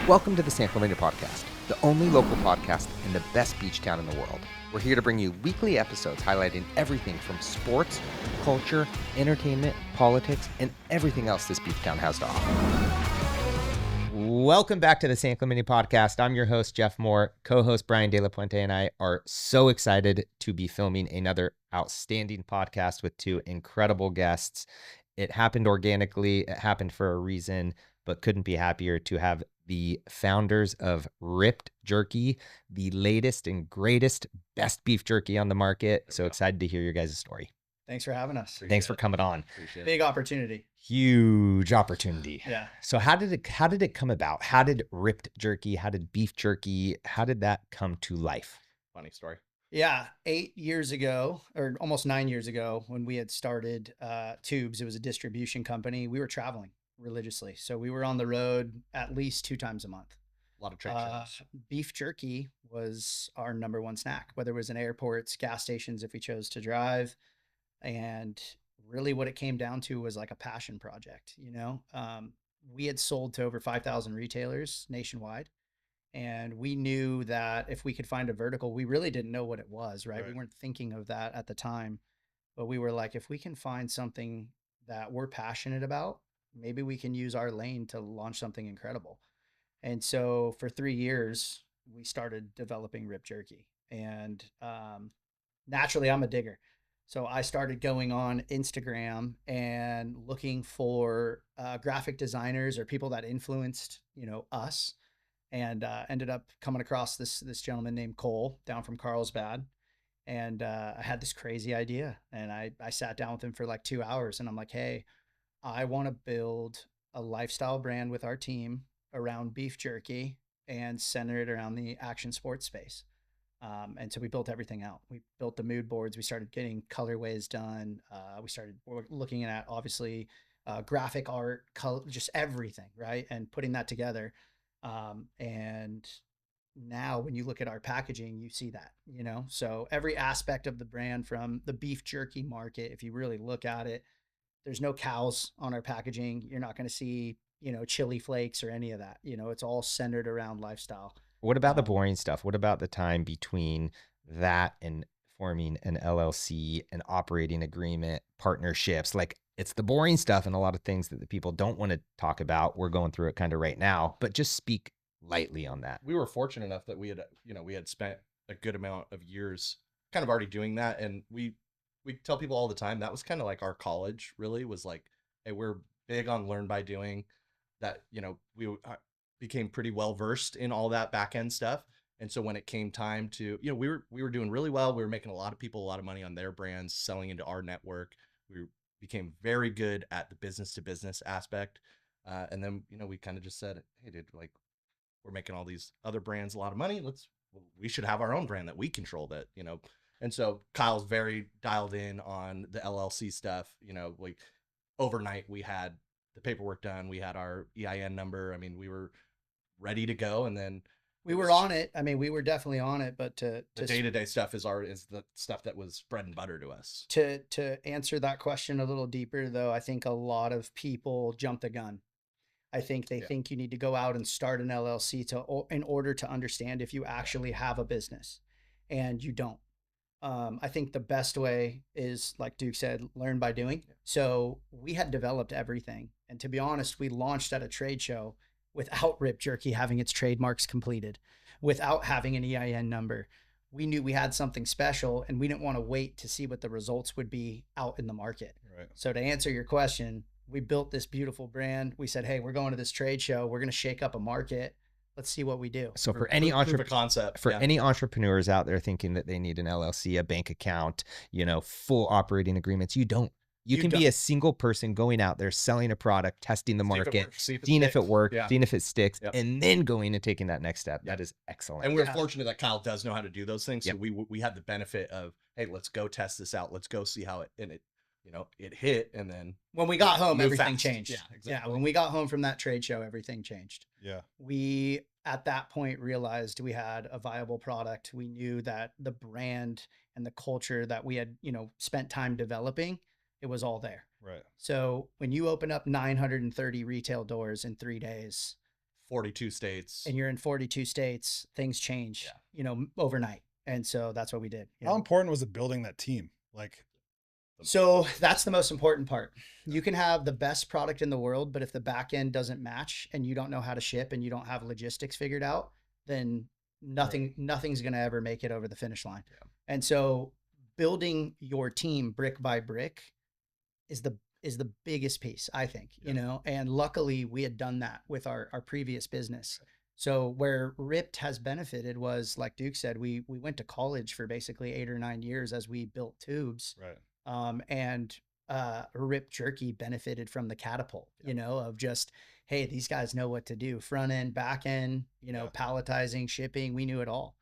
Welcome to the San Clemente Podcast, the only local podcast in the best beach town in the world. We're here to bring you weekly episodes highlighting everything from sports, culture, entertainment, politics, and everything else this beach town has to offer. Welcome back to the San Clemente Podcast. I'm your host, Jeff Moore. Co-host Brian and I are so excited to be filming another outstanding podcast with two incredible guests. It happened organically. It happened for a reason, but couldn't be happier to have the founders of Ripped Jerky, the latest and greatest, best beef jerky on the market. So excited to hear your guys' story. Thanks for having us. Thanks for coming on. Big opportunity. Huge opportunity. Yeah. So how did it come about? How did Ripped Jerky, how did beef jerky, how did that come to life? Funny story. Yeah. 8 years ago, or almost 9 years ago, when we had started Tubes, it was a distribution company. We were traveling religiously. So we were on the road at least 2 times a month. A lot of trade shows. Beef jerky was our number one snack, whether it was in airports, gas stations, if we chose to drive. And really what it came down to was like a passion project, you know? We had sold to over 5,000 retailers nationwide. And we knew that if we could find a vertical, we really didn't know what it was, right? We weren't thinking of that at the time, but we were like, if we can find something that we're passionate about, maybe we can use our lane to launch something incredible. And so for 3 years, we started developing Ripped Jerky. And naturally, I'm a digger. So I started going on Instagram and looking for graphic designers or people that influenced, you know, us. And ended up coming across this gentleman named Cole down from Carlsbad. And I had this crazy idea. And I sat down with him for like 2 hours. And I'm like, hey, I want to build a lifestyle brand with our team around beef jerky and center it around the action sports space. And so we built everything out. We built the mood boards. We started getting colorways done. We started looking at, obviously, graphic art, just everything, right? And putting that together. And now when you look at our packaging, you see that, you know, so every aspect of the brand, from the beef jerky market, if you really look at it, there's no cows on our packaging. You're not going to see, you know, chili flakes or any of that. You know, it's all centered around lifestyle. What about the boring stuff? What about the time between that and forming an LLC, an operating agreement, partnerships? Like, it's the boring stuff and a lot of things that the people don't want to talk about. We're going through it kind of right now, but just speak lightly on that. We were fortunate enough that we had spent a good amount of years kind of already doing that. And we tell people all the time, that was kind of like our college, really, was like, hey, we're big on learn by doing. That, you know, we became pretty well versed in all that back end stuff. And so when it came time to, you know, we were doing really well. We were making a lot of people a lot of money on their brands, selling into our network. We became very good at the business to business aspect. And then, you know, we kind of just said, hey, dude, like, we're making all these other brands a lot of money. We should have our own brand that we control, that, you know. And so Kyle's very dialed in on the LLC stuff. You know, like, overnight we had the paperwork done. We had our EIN number. I mean, we were ready to go. And then we were on it. I mean, we were definitely on it, but the day-to-day stuff is the stuff that was bread and butter to us. To answer that question a little deeper, though, I think a lot of people jump the gun. I think they think you need to go out and start an LLC in order to understand if you actually have a business, and you don't. I think the best way is, like Duke said, learn by doing. So we had developed everything. And to be honest, we launched at a trade show without Ripped Jerky having its trademarks completed, without having an EIN number. We knew we had something special, and we didn't want to wait to see what the results would be out in the market. Right. So to answer your question, we built this beautiful brand. We said, hey, we're going to this trade show. We're going to shake up a market. Let's see what we do. So for any any entrepreneurs out there thinking that they need an LLC, a bank account, you know, full operating agreements, you don't. You can be a single person going out there, selling a product, testing the market, seeing if it works, seeing if it sticks, and then going and taking that next step. That is excellent. And we're fortunate that Kyle does know how to do those things. So we had the benefit of, hey, let's go test this out. Let's go see how it hit. And then when we got home, everything changed. Yeah, exactly. Yeah, when we got home from that trade show, everything changed. Yeah. We, at that point, realized we had a viable product. We knew that the brand and the culture that we had, you know, spent time developing, it was all there. Right. So when you open up 930 retail doors in 3 days, 42 states. and you're in 42 states, things change, overnight. And so that's what we did. How important was it building that team? Like, so that's the most important part. You can have the best product in the world, but if the back end doesn't match and you don't know how to ship and you don't have logistics figured out, then nothing's going to ever make it over the finish line. Yeah. And so building your team brick by brick is the biggest piece, I think, and luckily we had done that with our previous business. Right. So where Ripped has benefited was, like Duke said, we went to college for basically 8 or 9 years as we built tubes. Right. And Ripped Jerky benefited from the catapult, of just, hey, these guys know what to do. Front end, back end, palletizing, shipping, we knew it all.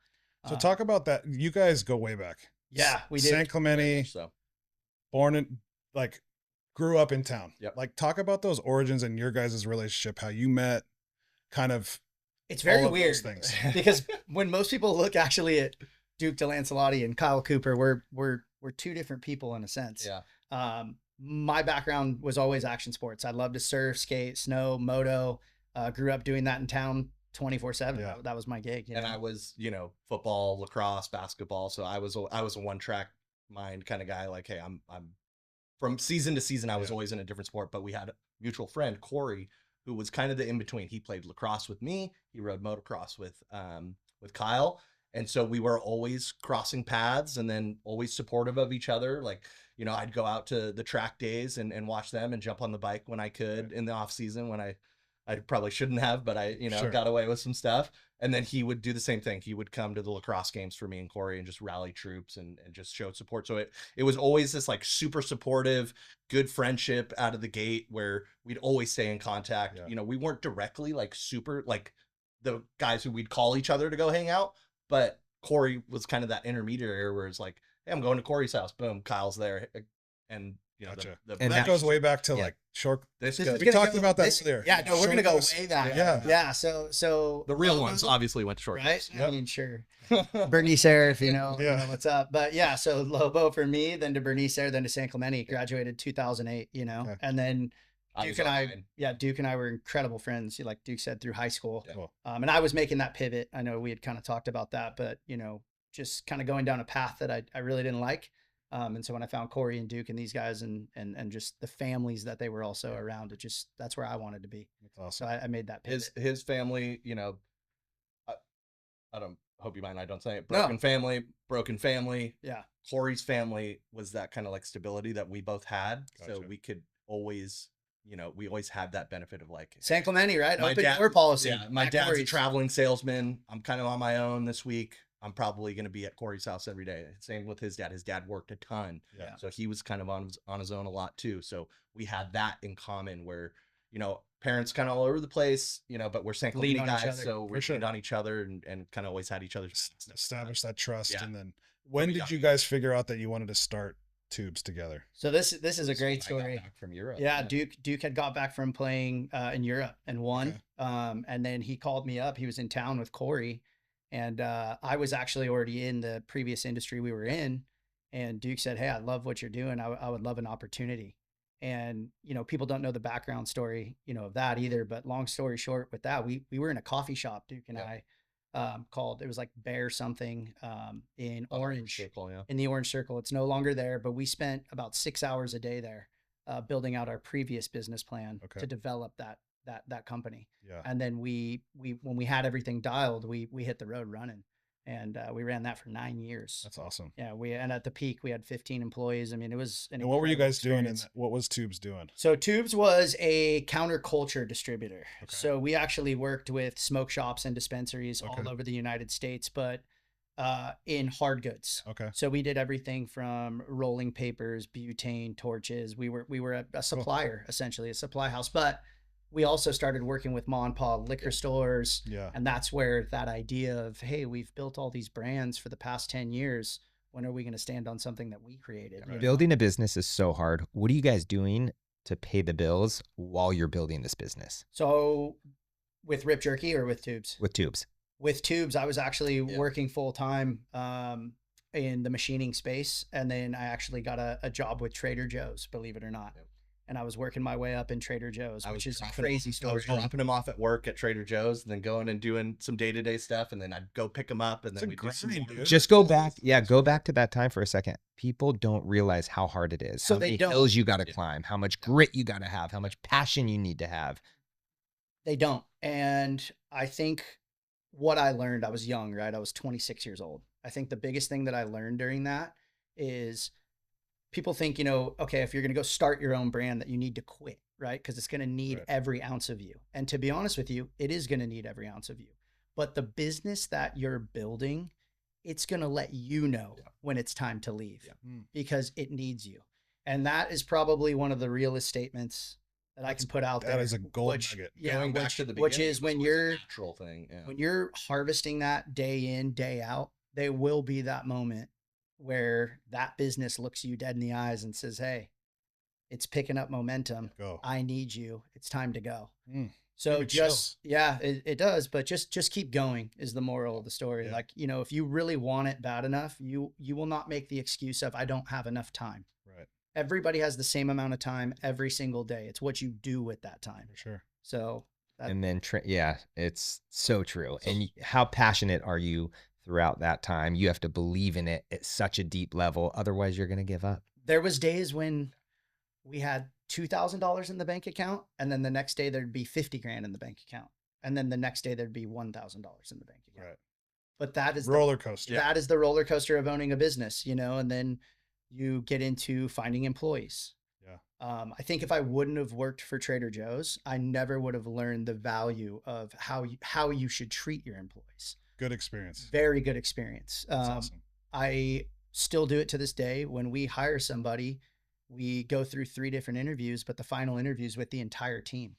So talk about that. You guys go way back. Yeah, we did. San Clemente, born in, grew up in town. Yep. Like, talk about those origins and your guys' relationship, how you met, kind of. It's very weird things. Because when most people look actually at Duke Delancellotti and Kyle Cooper, we're two different people in a sense. Yeah. My background was always action sports. I loved to surf, skate, snow, moto. Grew up doing that in town 24/7. Yeah. That was my gig. And I was, football, lacrosse, basketball. So I was a one track mind kind of guy. Like, hey, I'm from season to season, I was always in a different sport. But we had a mutual friend, Corey, who was kind of the in between. He played lacrosse with me. He rode motocross with Kyle. And so we were always crossing paths and then always supportive of each other. Like, I'd go out to the track days and watch them and jump on the bike when I could in the off season when I probably shouldn't have, but I, Sure. got away with some stuff. And then he would do the same thing. He would come to the lacrosse games for me and Corey and just rally troops and just show support. So it was always this like super supportive, good friendship out of the gate where we'd always stay in contact. Yeah. We weren't directly like super like the guys who we'd call each other to go hang out, but Corey was kind of that intermediary where it's like, hey, I'm going to Corey's house. Boom, Kyle's there. And gotcha. and that goes way back to like short. We talked about that earlier. Yeah, no, we're gonna go way back. Yeah. So the real ones obviously went to short, right? Yep. I mean, sure. Bernice Air, if you know what's up. But yeah, so Lobo for me, then to Bernice Air, then to San Clemente. Graduated 2008. Okay. And then Duke and I were incredible friends. Like Duke said, through high school. Yeah. Cool. And I was making that pivot. I know we had kind of talked about that, but just kind of going down a path that I really didn't like. And so when I found Corey and Duke and these guys and just the families that they were also around, that's where I wanted to be. That's awesome. So I made that pivot. His family, I don't hope you mind I don't say it. Broken family. Yeah. Corey's family was that kind of like stability that we both had. Gotcha. So we could always, we always had that benefit of like San Clemente, right? My Open dad- door policy. Yeah, my At dad's a Corey's. traveling salesman. I'm kind of on my own this week. I'm probably going to be at Corey's house every day. Same with his dad. His dad worked a ton. Yeah. So he was kind of on his own a lot too. So we had that in common where, parents kind of all over the place, but we're San Clemente Lean on each guys. other. So we're sure. leaned on each other and kind of always had each other's backs. Establish that trust. Yeah. And then when did you guys figure out that you wanted to start Tubes together? So this is a great I got story. back from Europe. Yeah, Duke had got back from playing in Europe and won. Okay. And then he called me up. He was in town with Corey. And I was actually already in the previous industry we were in. And Duke said, hey, I love what you're doing. I would love an opportunity. And, people don't know the background story, of that either. But long story short with that, we were in a coffee shop, Duke and I, called, it was like Bear something in Orange, Circle, yeah. in the Orange Circle. It's no longer there, but we spent about 6 hours a day there building out our previous business plan to develop that company. Yeah. And then we when we had everything dialed, we hit the road running, and we ran that for 9 years. That's awesome. Yeah. And at the peak we had 15 employees. I mean, it was And what were you guys doing? experience. What was Tubes doing? So Tubes was a counterculture distributor. Okay. So we actually worked with smoke shops and dispensaries all over the United States, but in hard goods. Okay. So we did everything from rolling papers, butane, torches. We were a supplier, essentially a supply house, but we also started working with mom and pop liquor stores. Yeah. And that's where that idea of, hey, we've built all these brands for the past 10 years. When are we going to stand on something that we created? Right. Building a business is so hard. What are you guys doing to pay the bills while you're building this business? So with Ripped Jerky or with Tubes? With Tubes. With Tubes, I was actually working full time in the machining space. And then I actually got a job with Trader Joe's, believe it or not. Yep. and I was working my way up in Trader Joe's, which is a dropping crazy I story. was dropping him off at work at Trader Joe's, and then going and doing some day-to-day stuff, and then I'd go pick him up, and It's then a we'd do some grind, more. dude. Just go back. Yeah, go back to that time for a second. People don't realize how hard it is. So how they many don't. hills you got to Yeah. climb, how much grit you got to have, how much passion you need to have. They don't. And I think what I learned, I was young, right? I was 26 years old. I think the biggest thing that I learned during that is people think, you know, okay, if you're going to go start your own brand, that you need to quit, right? Because it's going to need Right. every ounce of you. And to be honest with you, it is going to need every ounce of you. But the business that you're building, it's going to let you know when it's time to leave because it needs you. And that is probably one of the realest statements that I can put out there. That is a gold which, nugget. yeah, Going back which, to the which beginning, is it when was you're a natural thing. Yeah. when you're harvesting that day in, day out, there will be that moment where that business looks you dead in the eyes and says, "Hey, it's picking up momentum. Go. I need you. It's time to go." Mm. So me just, yeah, it does, but just keep going is the moral of the story. Yeah. Like, you know, if you really want it bad enough, you will not make the excuse of, I don't have enough time. Right. Everybody has the same amount of time every single day. It's what you do with that time. For sure. So And then, yeah, it's so true. And how passionate are you throughout that time? You have to believe in it at such a deep level. Otherwise, you're going to give up. there was days when we had $2,000 in the bank account, and then the next day there'd be 50 grand in the bank account, and then the next day there'd be $1,000 in the bank account. Right. But that is Roller coaster. that is the roller coaster of owning a business, you know. And then you get into finding employees. Yeah. I think if I wouldn't have worked for Trader Joe's, I never would have learned the value of how you should treat your employees. Good experience. Very good experience. That's awesome. I still do it to this day. When we hire somebody, we go through 3 different interviews, but the final interview is with the entire team,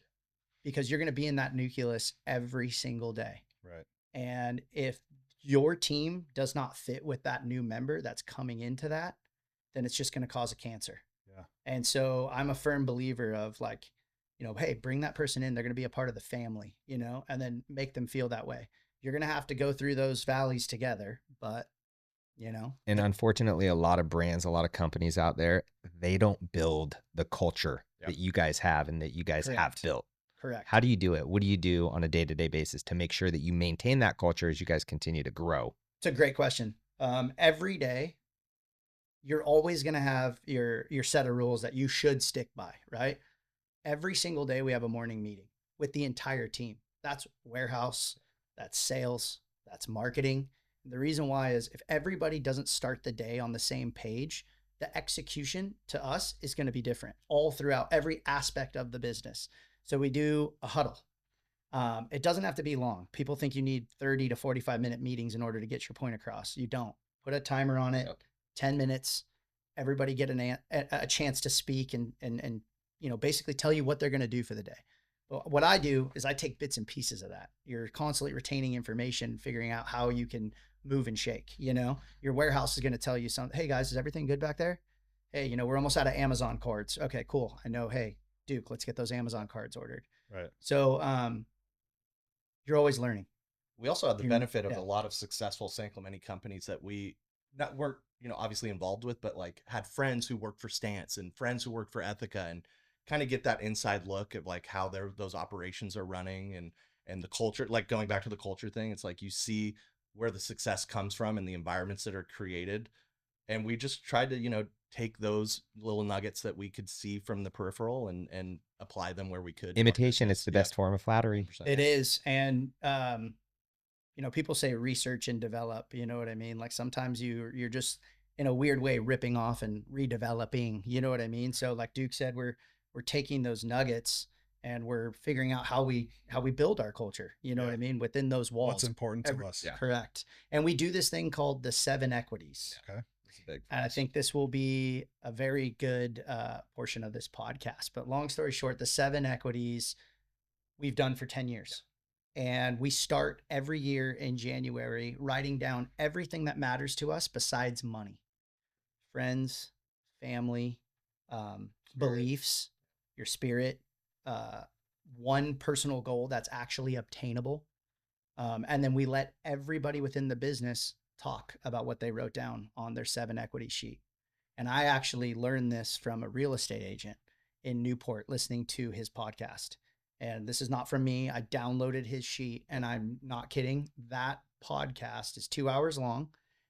because you're going to be in that nucleus every single day. Right. And if your team does not fit with that new member that's coming into that, then it's just going to cause a cancer. Yeah. And so I'm a firm believer of, like, you know, hey, bring that person in. They're going to be a part of the family, you know, and then make them feel that way. You're going to have to go through those valleys together, but you know. And unfortunately, a lot of brands, a lot of companies out there, they don't build the culture that you guys have and that you guys have Correct. built. Correct. How do you do it? What do you do on a day-to-day basis to make sure that you maintain that culture as you guys continue to grow? It's a great question. Every day, you're always going to have your set of rules that you should stick by, right? Every single day, we have a morning meeting with the entire team. That's warehouse, that's sales, that's marketing. The reason why is if everybody doesn't start the day on the same page, the execution to us is going to be different all throughout every aspect of the business. So we do a huddle. It doesn't have to be long. People think you need 30 to 45-minute meetings in order to get your point across. You don't. Put a timer on it, 10 minutes. Everybody get a chance to speak and you know, basically tell you what they're going to do for the day. But what I do is I take bits and pieces of that. You're constantly retaining information, figuring out how you can move and shake. You know, your warehouse is going to tell you something. Hey guys, is everything good back there? Hey, you know, we're almost out of Amazon cards. Okay, cool. I know. Hey, Duke, let's get those Amazon cards ordered. Right. So, you're always learning. We also have the benefit of yeah. a lot of successful San Clemente companies that we weren't, you know, obviously involved with, but like had friends who worked for Stance and friends who worked for Ethica, and kind of get that inside look of like how those operations are running and the culture. Like going back to the culture thing, it's like you see where the success comes from and the environments that are created. And we just tried to, you know, take those little nuggets that we could see from the peripheral and apply them where we could. Imitation is the best form of flattery. 100%. It is. And, you know, people say research and develop, you know what I mean? Like sometimes you're just in a weird way ripping off and redeveloping, you know what I mean? So like Duke said, we're taking those nuggets and we're figuring out how we build our culture, you know what I mean? Within those walls. What's important to us. Yeah. Correct. And we do this thing called the 7 equities. Okay. And I think this will be a very good portion of this podcast. But long story short, the 7 equities we've done for 10 years. And we start every year in January writing down everything that matters to us besides money. Friends, family, beliefs, your spirit, one personal goal that's actually obtainable. And then we let everybody within the business talk about what they wrote down on their 7 equity sheet. And I actually learned this from a real estate agent. in Newport listening to his podcast. And this is not from me. I downloaded his sheet, and I'm not kidding. That podcast is 2 hours long,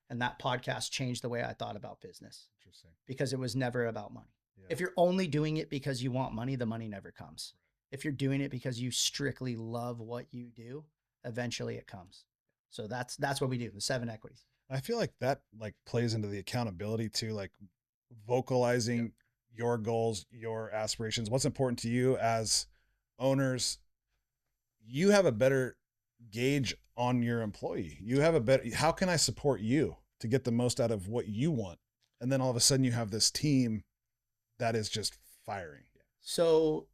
and that podcast changed the way I thought about business. Interesting. Because it was never about money. Yeah. If you're only doing it because you want money, the money never comes. If you're doing it because you strictly love what you do, eventually it comes. So that's what we do, the 7 equities. I feel like that like plays into the accountability too, like vocalizing your goals, your aspirations, what's important to you as owners. You have a better gauge on your employee. You have a better, how can I support you to get the most out of what you want? And then all of a sudden you have this team that is just firing. So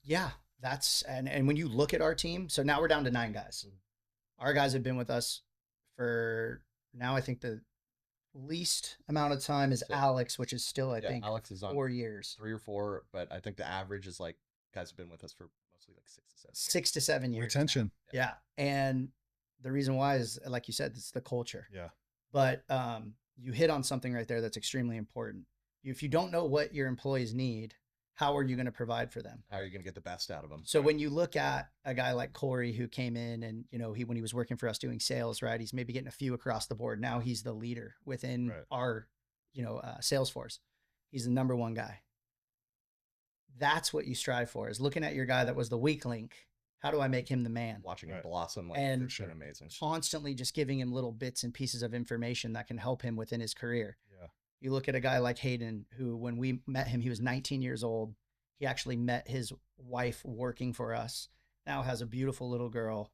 yeah, that's, and when you look at our team, so now we're down to 9 guys. Our guys have been with us for now, I think the least amount of time is Alex, which is still, I think, Alex is on 4 years. 3 or 4, but I think the average is like guys have been with us for mostly like 6 to 7. 6 to 7 years. Retention. Yeah. And the reason why is, like you said, it's the culture. Yeah. But you hit on something right there that's extremely important. If you don't know what your employees need, how are you going to provide for them? How are you going to get the best out of them? So when you look at a guy like Corey, who came in and, you know, when he was working for us doing sales, right, he's maybe getting a few across the board. Now he's the leader within our, sales force. He's the number 1 guy. That's what you strive for, is looking at your guy that was the weak link. How do I make him the man? Watching him blossom, like, and it's been amazing. Constantly just giving him little bits and pieces of information that can help him within his career. Yeah. You look at a guy like Hayden, who when we met him, he was 19 years old. He actually met his wife working for us, now has a beautiful little girl.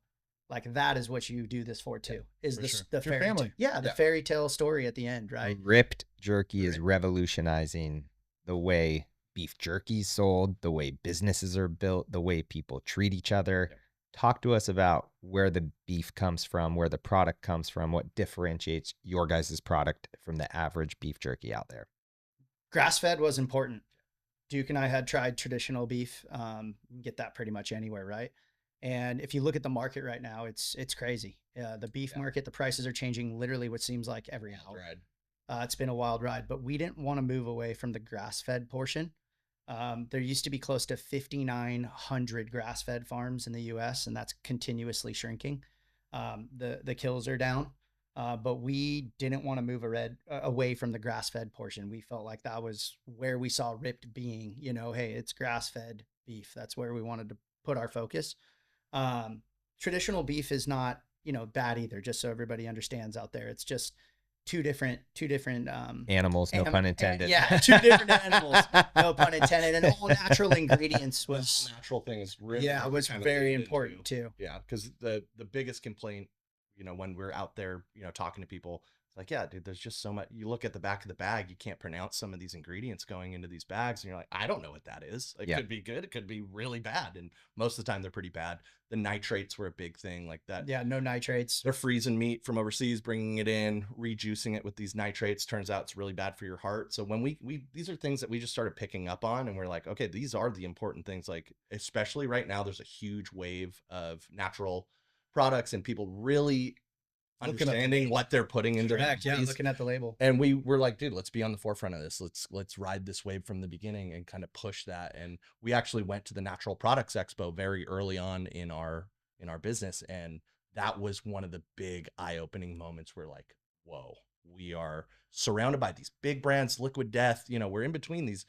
Like, that is what you do this for too, is the Your family. fairy tale story at the end, right? Ripped Jerky is revolutionizing the way beef jerky is sold, the way businesses are built, the way people treat each other. Yeah. Talk to us about where the beef comes from, where the product comes from, what differentiates your guys' product from the average beef jerky out there. Grass-fed was important. Duke and I had tried traditional beef. You can get that pretty much anywhere, right? And if you look at the market right now, it's crazy. The beef market, the prices are changing literally what seems like every hour. It's been a wild ride, but we didn't want to move away from the grass-fed portion. There used to be close to 5,900 grass-fed farms in the U.S., and that's continuously shrinking. The kills are down, but we didn't want to move away from the grass-fed portion. We felt like that was where we saw Ripped being, hey, it's grass-fed beef. That's where we wanted to put our focus. Traditional beef is not, bad either, just so everybody understands out there. It's just two different animals, no pun intended. Yeah, 2 different animals, no pun intended. And all natural ingredients was natural thing is really it was very important too. Yeah, because the biggest complaint, when we're out there, talking to people, it's like, yeah, dude, there's just so much. You look at the back of the bag, you can't pronounce some of these ingredients going into these bags, and you're like, I don't know what that is. It could be good, it could be really bad, and most of the time they're pretty bad. The nitrates were a big thing, like that. Yeah, no nitrates. They're freezing meat from overseas, bringing it in, rejuicing it with these nitrates. Turns out it's really bad for your heart. So when we these are things that we just started picking up on, and we're like, okay, these are the important things. Like, especially right now, there's a huge wave of natural products and people really understanding what they're putting into their bodies. Looking at the label. And we were like, dude, let's be on the forefront of this. Let's ride this wave from the beginning and kind of push that. And we actually went to the Natural Products Expo very early on in our business, and that was one of the big eye-opening moments. We're like, whoa, we are surrounded by these big brands, Liquid Death, we're in between these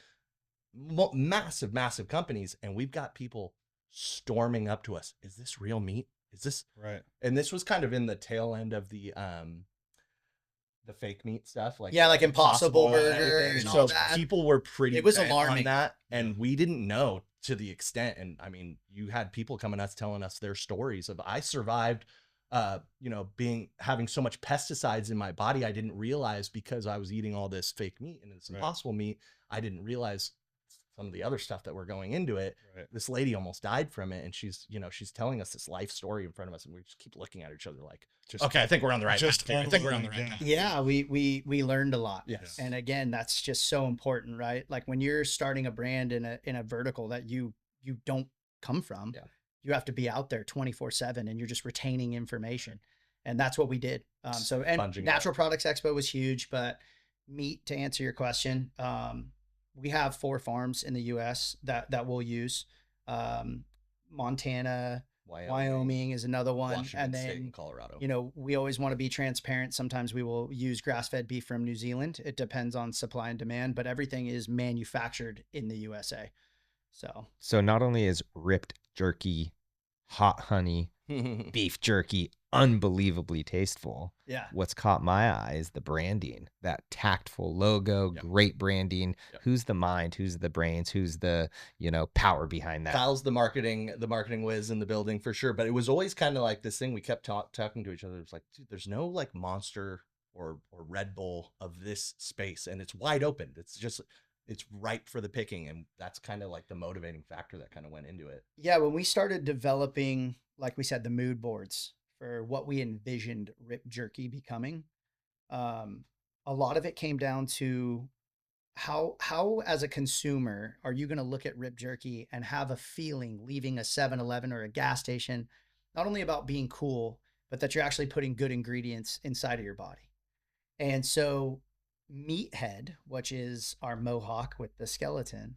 massive companies, and we've got people storming up to us. Is this real meat? Is this right? And this was kind of in the tail end of the fake meat stuff, like like Impossible Burger. So people were pretty. It was bent alarming on that, and we didn't know to the extent. And I mean, you had people coming us telling us their stories of, I survived, having so much pesticides in my body, I didn't realize, because I was eating all this fake meat and this Impossible meat, I didn't realize some of the other stuff that were going into it. This lady almost died from it, and she's telling us this life story in front of us, and we just keep looking at each other like, okay, I think we're on the right path. I think we're on the right path. Yeah, we learned a lot. Yes. And again, that's just so important, right? Like, when you're starting a brand in a vertical that you don't come from, you have to be out there 24/7, and you're just retaining information. And that's what we did. And Natural Products Expo was huge, but meat, to answer your question, we have 4 farms in the US that we'll use. Montana, Wyoming is another one. Washington And State then, and Colorado. you know, we always want to be transparent. Sometimes we will use grass-fed beef from New Zealand. It depends on supply and demand, but everything is manufactured in the USA. So not only is Ripped Jerky, hot honey, beef jerky unbelievably tasteful. Yeah. What's caught my eye is the branding, that tactful logo, Yep. great branding. Yep. Who's the mind? Who's the brains? Who's the, power behind that? Kyle's the marketing whiz in the building for sure. But it was always kind of like this thing we kept talking to each other. It was like, dude, there's no like Monster or Red Bull of this space, and it's wide open. It's ripe for the picking, and that's kind of like the motivating factor that kind of went into it. Yeah, when we started developing, like we said, the mood boards for what we envisioned Ripped Jerky becoming, a lot of it came down to how as a consumer are you going to look at Ripped Jerky and have a feeling leaving a 7-Eleven or a gas station, not only about being cool, but that you're actually putting good ingredients inside of your body. And so Meathead, which is our mohawk with the skeleton,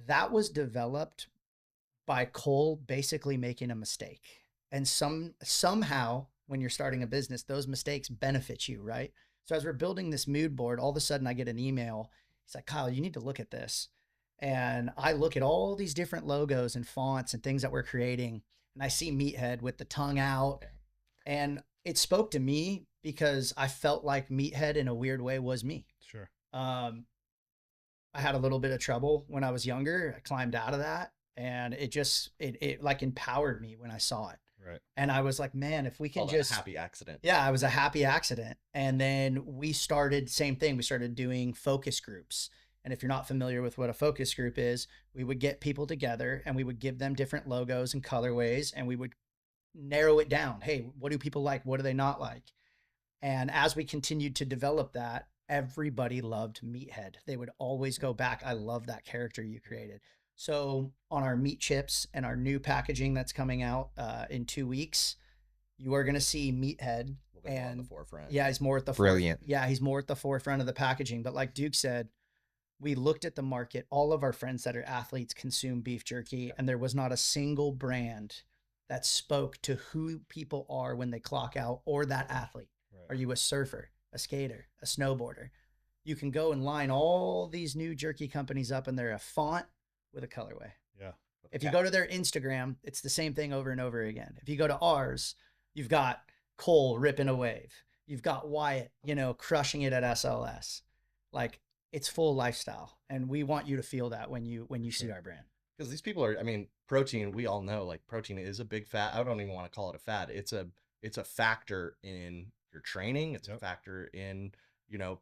that was developed by Cole basically making a mistake. And somehow when you're starting a business, those mistakes benefit you, right? So as we're building this mood board, all of a sudden I get an email. He's like, Kyle, you need to look at this. And I look at all these different logos and fonts and things that we're creating. And I see Meathead with the tongue out. And it spoke to me because I felt like Meathead in a weird way was me. Sure. I had a little bit of trouble when I was younger. I climbed out of that, and it like empowered me when I saw it. Right. And I was like, man, if we can just a happy accident. Yeah, I was a happy accident. And then we started, same thing. We started doing focus groups. And if you're not familiar with what a focus group is, we would get people together and we would give them different logos and colorways, and we would narrow it down. Hey, what do people like? What do they not like? And as we continued to develop that, everybody loved Meathead. They would always go back. I love that character you created. So on our meat chips and our new packaging that's coming out in 2 weeks, you are going to see Meathead. And on the forefront. Yeah, he's more at the Brilliant. Yeah, he's more at the forefront of the packaging. But like Duke said, we looked at the market. All of our friends that are athletes consume beef jerky, and there was not a single brand that spoke to who people are when they clock out or that athlete. Right. Are you a surfer, a skater, a snowboarder? You can go and line all these new jerky companies up, and they're a font with a colorway. Yeah. If you go to their Instagram, it's the same thing over and over again. If you go to ours, you've got Cole ripping a wave. You've got Wyatt, crushing it at SLS. Like, it's full lifestyle. And we want you to feel that when you see our brand. Because these people are, protein, we all know, like, protein is a big fat. I don't even want to call it a fad. It's a factor in your training. It's a factor in,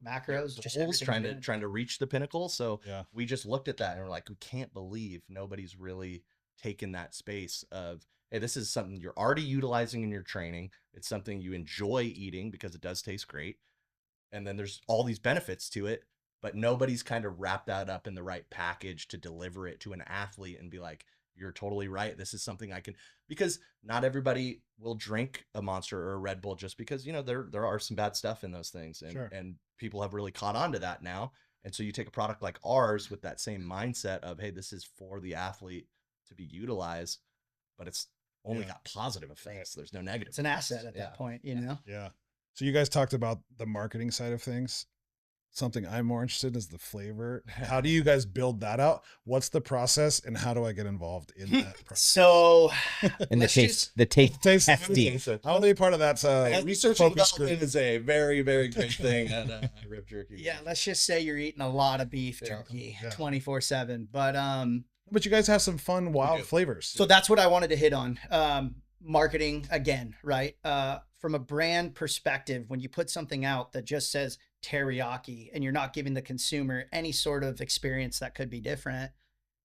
macros, just goals, trying to reach the pinnacle. So yeah, we just looked at that and we're like, we can't believe nobody's really taken that space of, hey, this is something you're already utilizing in your training. It's something you enjoy eating because it does taste great. And then there's all these benefits to it, but nobody's kind of wrapped that up in the right package to deliver it to an athlete and be like, you're totally right. This is something I can, because not everybody will drink a Monster or a Red Bull just because, there are some bad stuff in those things. And, sure. And people have really caught on to that now. And so you take a product like ours with that same mindset of, hey, this is for the athlete to be utilized, but it's only got positive effects. There's no negative. It's an asset at that point, Yeah. So you guys talked about the marketing side of things. Something I'm more interested in is the flavor. How do you guys build that out? What's the process, and how do I get involved in that process? So, and the taste testing. I want to be part of that. Research and development is a very, very great thing at Ripped Jerky. Yeah, let's just say you're eating a lot of beef jerky 24/7. But you guys have some fun, wild flavors. So that's what I wanted to hit on. Marketing again, right? From a brand perspective, when you put something out that just says teriyaki and you're not giving the consumer any sort of experience that could be different,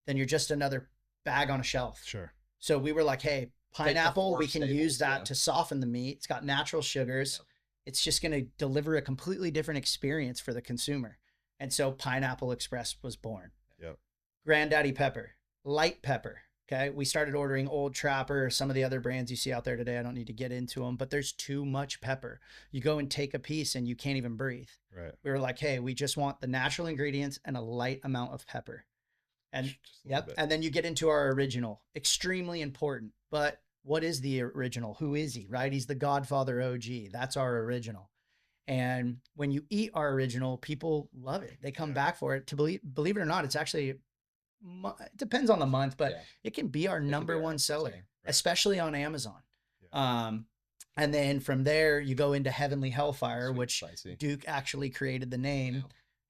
then you're just another bag on a shelf. Sure. So we were like, hey, pineapple, we can use that to soften the meat. It's got natural sugars. Yep. It's just going to deliver a completely different experience for the consumer. And so Pineapple Express was born. Yep. Granddaddy pepper, light pepper, Okay. We started ordering Old Trapper, some of the other brands you see out there today. I don't need to get into them, but there's too much pepper. You go and take a piece and you can't even breathe. Right. We were like, hey, we just want the natural ingredients and a light amount of pepper. And Just a little bit. and then you get into our original, extremely important. But what is the original? Who is he? Right? He's the Godfather OG. That's our original. And when you eat our original, people love it. They come Yeah. back for it. To believe it or not, it's actually, it depends on the month, but Yeah. it can be our It can be number our one number seller, seller, right. especially on Amazon. Yeah. And then from there, you go into Heavenly Hellfire, Sweet and which spicy. Duke actually created the name. Yeah.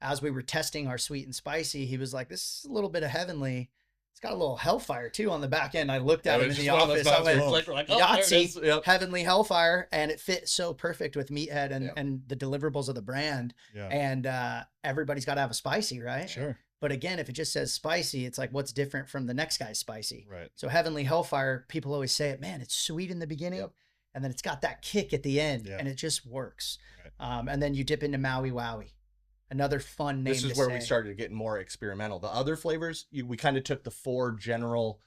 As we were testing our sweet and spicy, he was like, this is a little bit of Heavenly. It's got a little Hellfire too on the back end. I looked at Yeah, him it's in the just one of those office. I moments where went, it's like, we're like, oh, there it is. Yahtzee, Yep. Heavenly Hellfire. And it fit so perfect with Meathead and, Yeah. and the deliverables of the brand. Yeah. And everybody's got to have a spicy, right? Sure. But again, if it just says spicy, it's like, what's different from the next guy's spicy? Right. So Heavenly Hellfire, people always say it, man, it's sweet in the beginning. Yep. And then it's got that kick at the end, Yeah. and it just works. Right. And then you dip into Maui Wowie, another fun name. This is to where say. we started getting more experimental. The other flavors, we kind of took the 4 general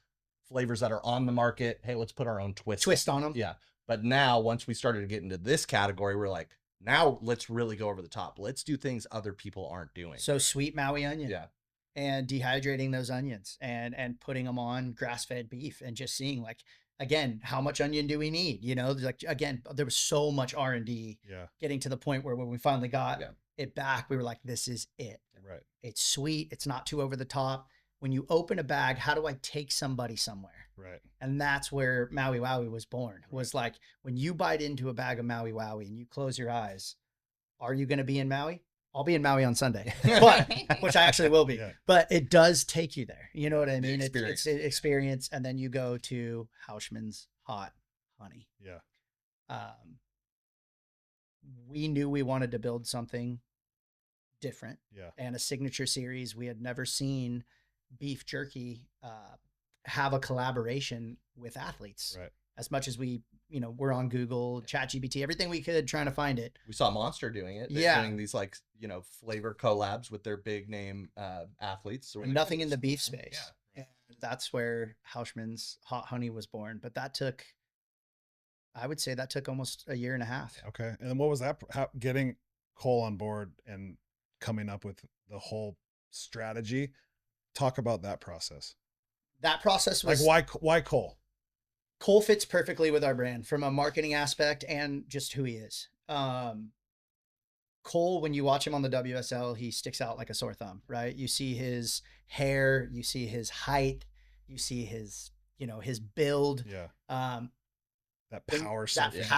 flavors that are on the market. Hey, let's put our own twist on them. Yeah. But now, once we started to get into this category, we're like, now let's really go over the top. Let's do things other people aren't doing. So sweet Maui onion. Yeah. And dehydrating those onions and putting them on grass-fed beef and just seeing, like, again, how much onion do we need? You know, like, again, there was so much R&D Yeah. getting to the point where when we finally got Yeah. it back, we were like, this is it. Right. It's sweet. It's not too over the top. When you open a bag, how do I take somebody somewhere? Right. And that's where Maui Wowie was born. Was like, when you bite into a bag of Maui Wowie and you close your eyes, are you going to be in Maui? I'll be in Maui on Sunday, but which I actually will be. Yeah. But it does take you there. You know what I mean? experience. It's experience, and then you go to Houshmand's Hot Honey. Yeah. We knew we wanted to build something different Yeah. and a signature series. We had never seen beef jerky have a collaboration with athletes. Right. As much as we, we're on Google, ChatGPT, everything we could trying to find it. We saw Monster doing it. They're Yeah. doing these, like, flavor collabs with their big name athletes. So we're like, Nothing oh, in the this- beef space. Yeah. And that's where Houshmand's Hot Honey was born. But I would say that took almost a year and a half. Okay. And then what was that? How, getting Cole on board and coming up with the whole strategy. Talk about that process. That process was Like why Cole? Cole fits perfectly with our brand from a marketing aspect and just who he is. Cole, when you watch him on the WSL, he sticks out like a sore thumb, right? You see his hair, you see his height, you see his, his build. Yeah. That when- power that surfing.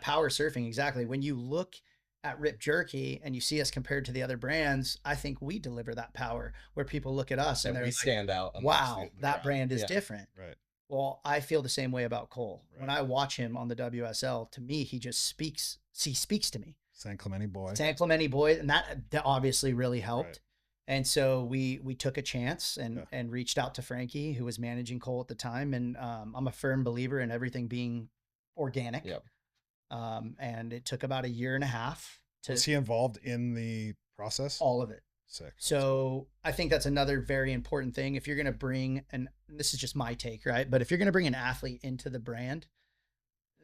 power surfing. Exactly. When you look at Ripped Jerky and you see us compared to the other brands, I think we deliver that power where people look at us and And they're we like, stand out. amongst wow, the that crowd. brand is Yeah. different. Right. Well, I feel the same way about Cole. When Right. I watch him on the WSL, to me, he speaks to me. San Clemente boy. San Clemente boy, and that obviously really helped. Right. And so we took a chance and Yeah. and reached out to Frankie, who was managing Cole at the time. And I'm a firm believer in everything being organic. Yep. And it took about a year and a half to Was he involved in the process? all of it. Sick. So I think that's another very important thing. If you're going to bring, and this is just my take, right? But if you're going to bring an athlete into the brand,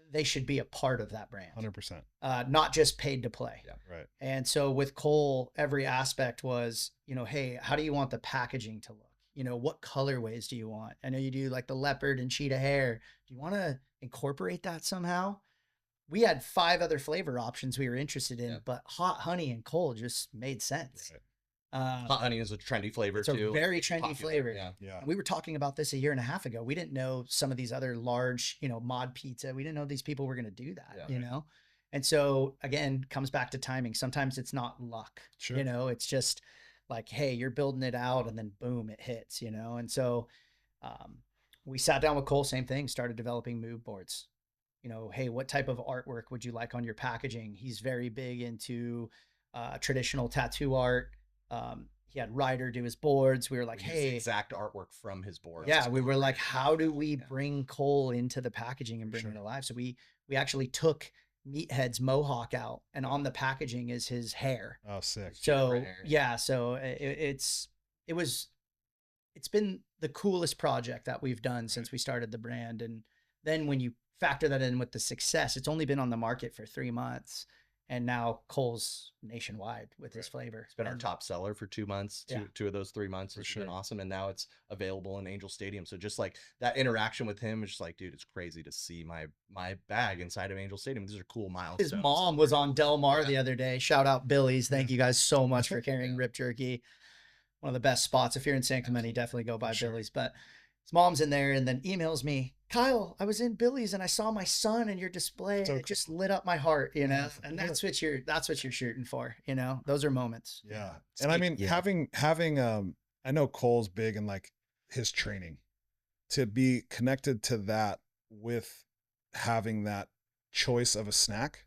they should be a part of that brand, 100%. not just paid to play. Yeah. Right. And so with Cole, every aspect was, hey, how do you want the packaging to look? What colorways do you want? I know you do like the leopard and cheetah hair. Do you want to incorporate that somehow? We had 5 other flavor options we were interested in, Yeah. but hot honey and Cole just made sense. Right. Hot honey is a trendy flavor It's a too. very trendy Popular, flavor. Yeah. Yeah. And we were talking about this a year and a half ago. We didn't know some of these other large, mod pizza. We didn't know these people were going to do that, Yeah. And so again, comes back to timing. Sometimes it's not luck, Sure. it's just like, hey, you're building it out and then boom, it hits, And so we sat down with Cole, same thing, started developing mood boards. Hey, what type of artwork would you like on your packaging? He's very big into traditional tattoo art. He had Ryder do his boards. We were like, We used the hey, exact artwork from his board. yeah, we were like, how do we bring Cole into the packaging and bring Sure. it alive? So we actually took Meathead's mohawk out, and on the packaging is his hair. Oh, sick. So hair. yeah, so it's been the coolest project that we've done since we started the brand. And then when you factor that in with the success, it's only been on the market for 3 months. And now Cole's nationwide with his flavor. It's been our top seller for 2 months. Two of those 3 months has been awesome. And now it's available in Angel Stadium. So just like that interaction with him is just like, dude, it's crazy to see my bag inside of Angel Stadium. These are cool milestones. His mom was on Del Mar the other day. Shout out Billy's. Thank you guys so much for carrying Ripped Jerky. One of the best spots. If you're in San Clemente, definitely go by Billy's. But his mom's in there and then emails me, Kyle, I was in Billy's and I saw my son in your display. So it just lit up my heart, you know, and that's what you're shooting for, you know, those are moments. Yeah. And I mean, having, I know Cole's big in like his training, to be connected to that with having that choice of a snack.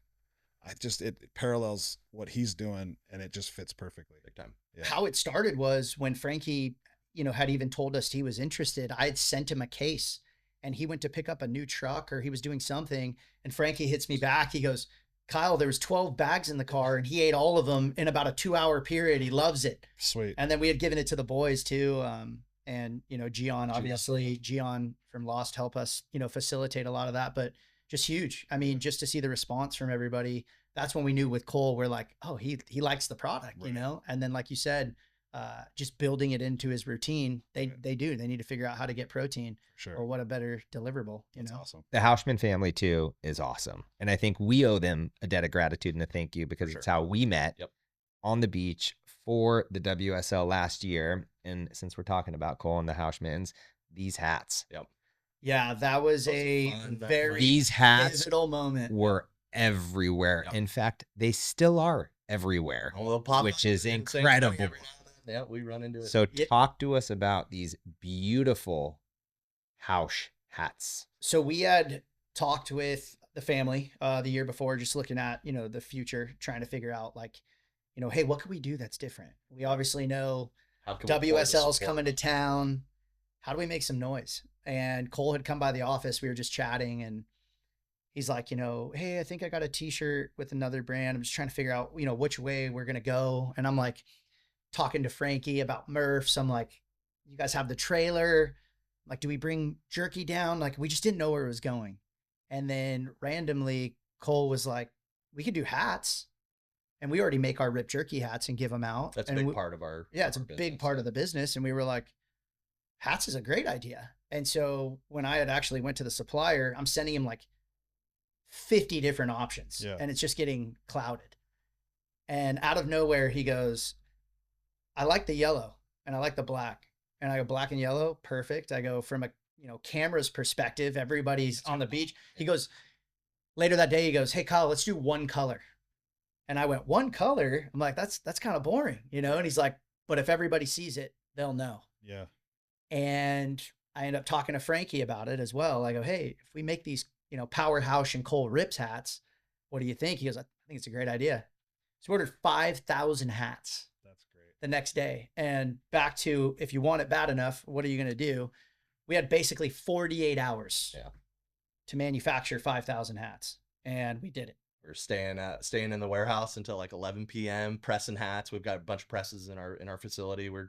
It parallels what he's doing and it just fits perfectly. Big time. Yeah. How it started was when Frankie, you know, had even told us he was interested. I had sent him a case and he went to pick up a new truck or he was doing something. And Frankie hits me back. He goes, Kyle, there was 12 bags in the car and he ate all of them in about a 2-hour period. He loves it. Sweet. And then we had given it to the boys too. And, you know, Gian from Lost helped us, you know, facilitate a lot of that, but just huge. I mean, just to see the response from everybody. That's when we knew with Cole, we're like, oh, he likes the product, you know? And then, like you said, just building it into his routine, they need to figure out how to get protein. Sure. Or what a better deliverable, you know? Awesome. The Houshmand family too is awesome. And I think we owe them a debt of gratitude and a thank you because it's how we met on the beach for the WSL last year. And since we're talking about Cole and the Houshmands, these hats. Yeah, that was a very these hats pivotal moment. Were everywhere. In fact, they still are everywhere, which is incredible. Yeah, we run into it. So talk to us about these beautiful Housh hats. So we had talked with the family the year before, just looking at, you know, the future, trying to figure out like, you know, hey, what could we do that's different? We obviously know WSL's coming to town. How do we make some noise? And Cole had come by the office. We were just chatting and he's like, you know, hey, I think I got a t-shirt with another brand. I'm just trying to figure out, you know, which way we're going to go. And I'm like talking to Frankie about Murphs. I'm like, you guys have the trailer. Like, do we bring jerky down? Like, we just didn't know where it was going. And then randomly Cole was like, we could do hats. And we already make our Ripped Jerky hats and give them out. That's a big part of our it's a big part of the business. And we were like, hats is a great idea. And so when I had actually went to the supplier, I'm sending him like 50 different options and it's just getting clouded. And out of nowhere, he goes, I like the yellow and I like the black. And I go, black and yellow, perfect. I go, from a, you know, camera's perspective, everybody's on the beach. He goes, later that day, he goes, hey, Kyle, let's do one color. And I went, one color? I'm like, that's kind of boring, you know? And he's like, but if everybody sees it, they'll know. Yeah. And I end up talking to Frankie about it as well. I go, hey, if we make these, you know, Powerhouse and Cole Rips hats, what do you think? He goes, I think it's a great idea. So we ordered 5,000 hats. That's great. The next day. And back to, if you want it bad enough, what are you going to do? We had basically 48 hours to manufacture 5,000 hats. And we did it. We're staying in the warehouse until like 11 p.m. pressing hats. We've got a bunch of presses in our facility. We're a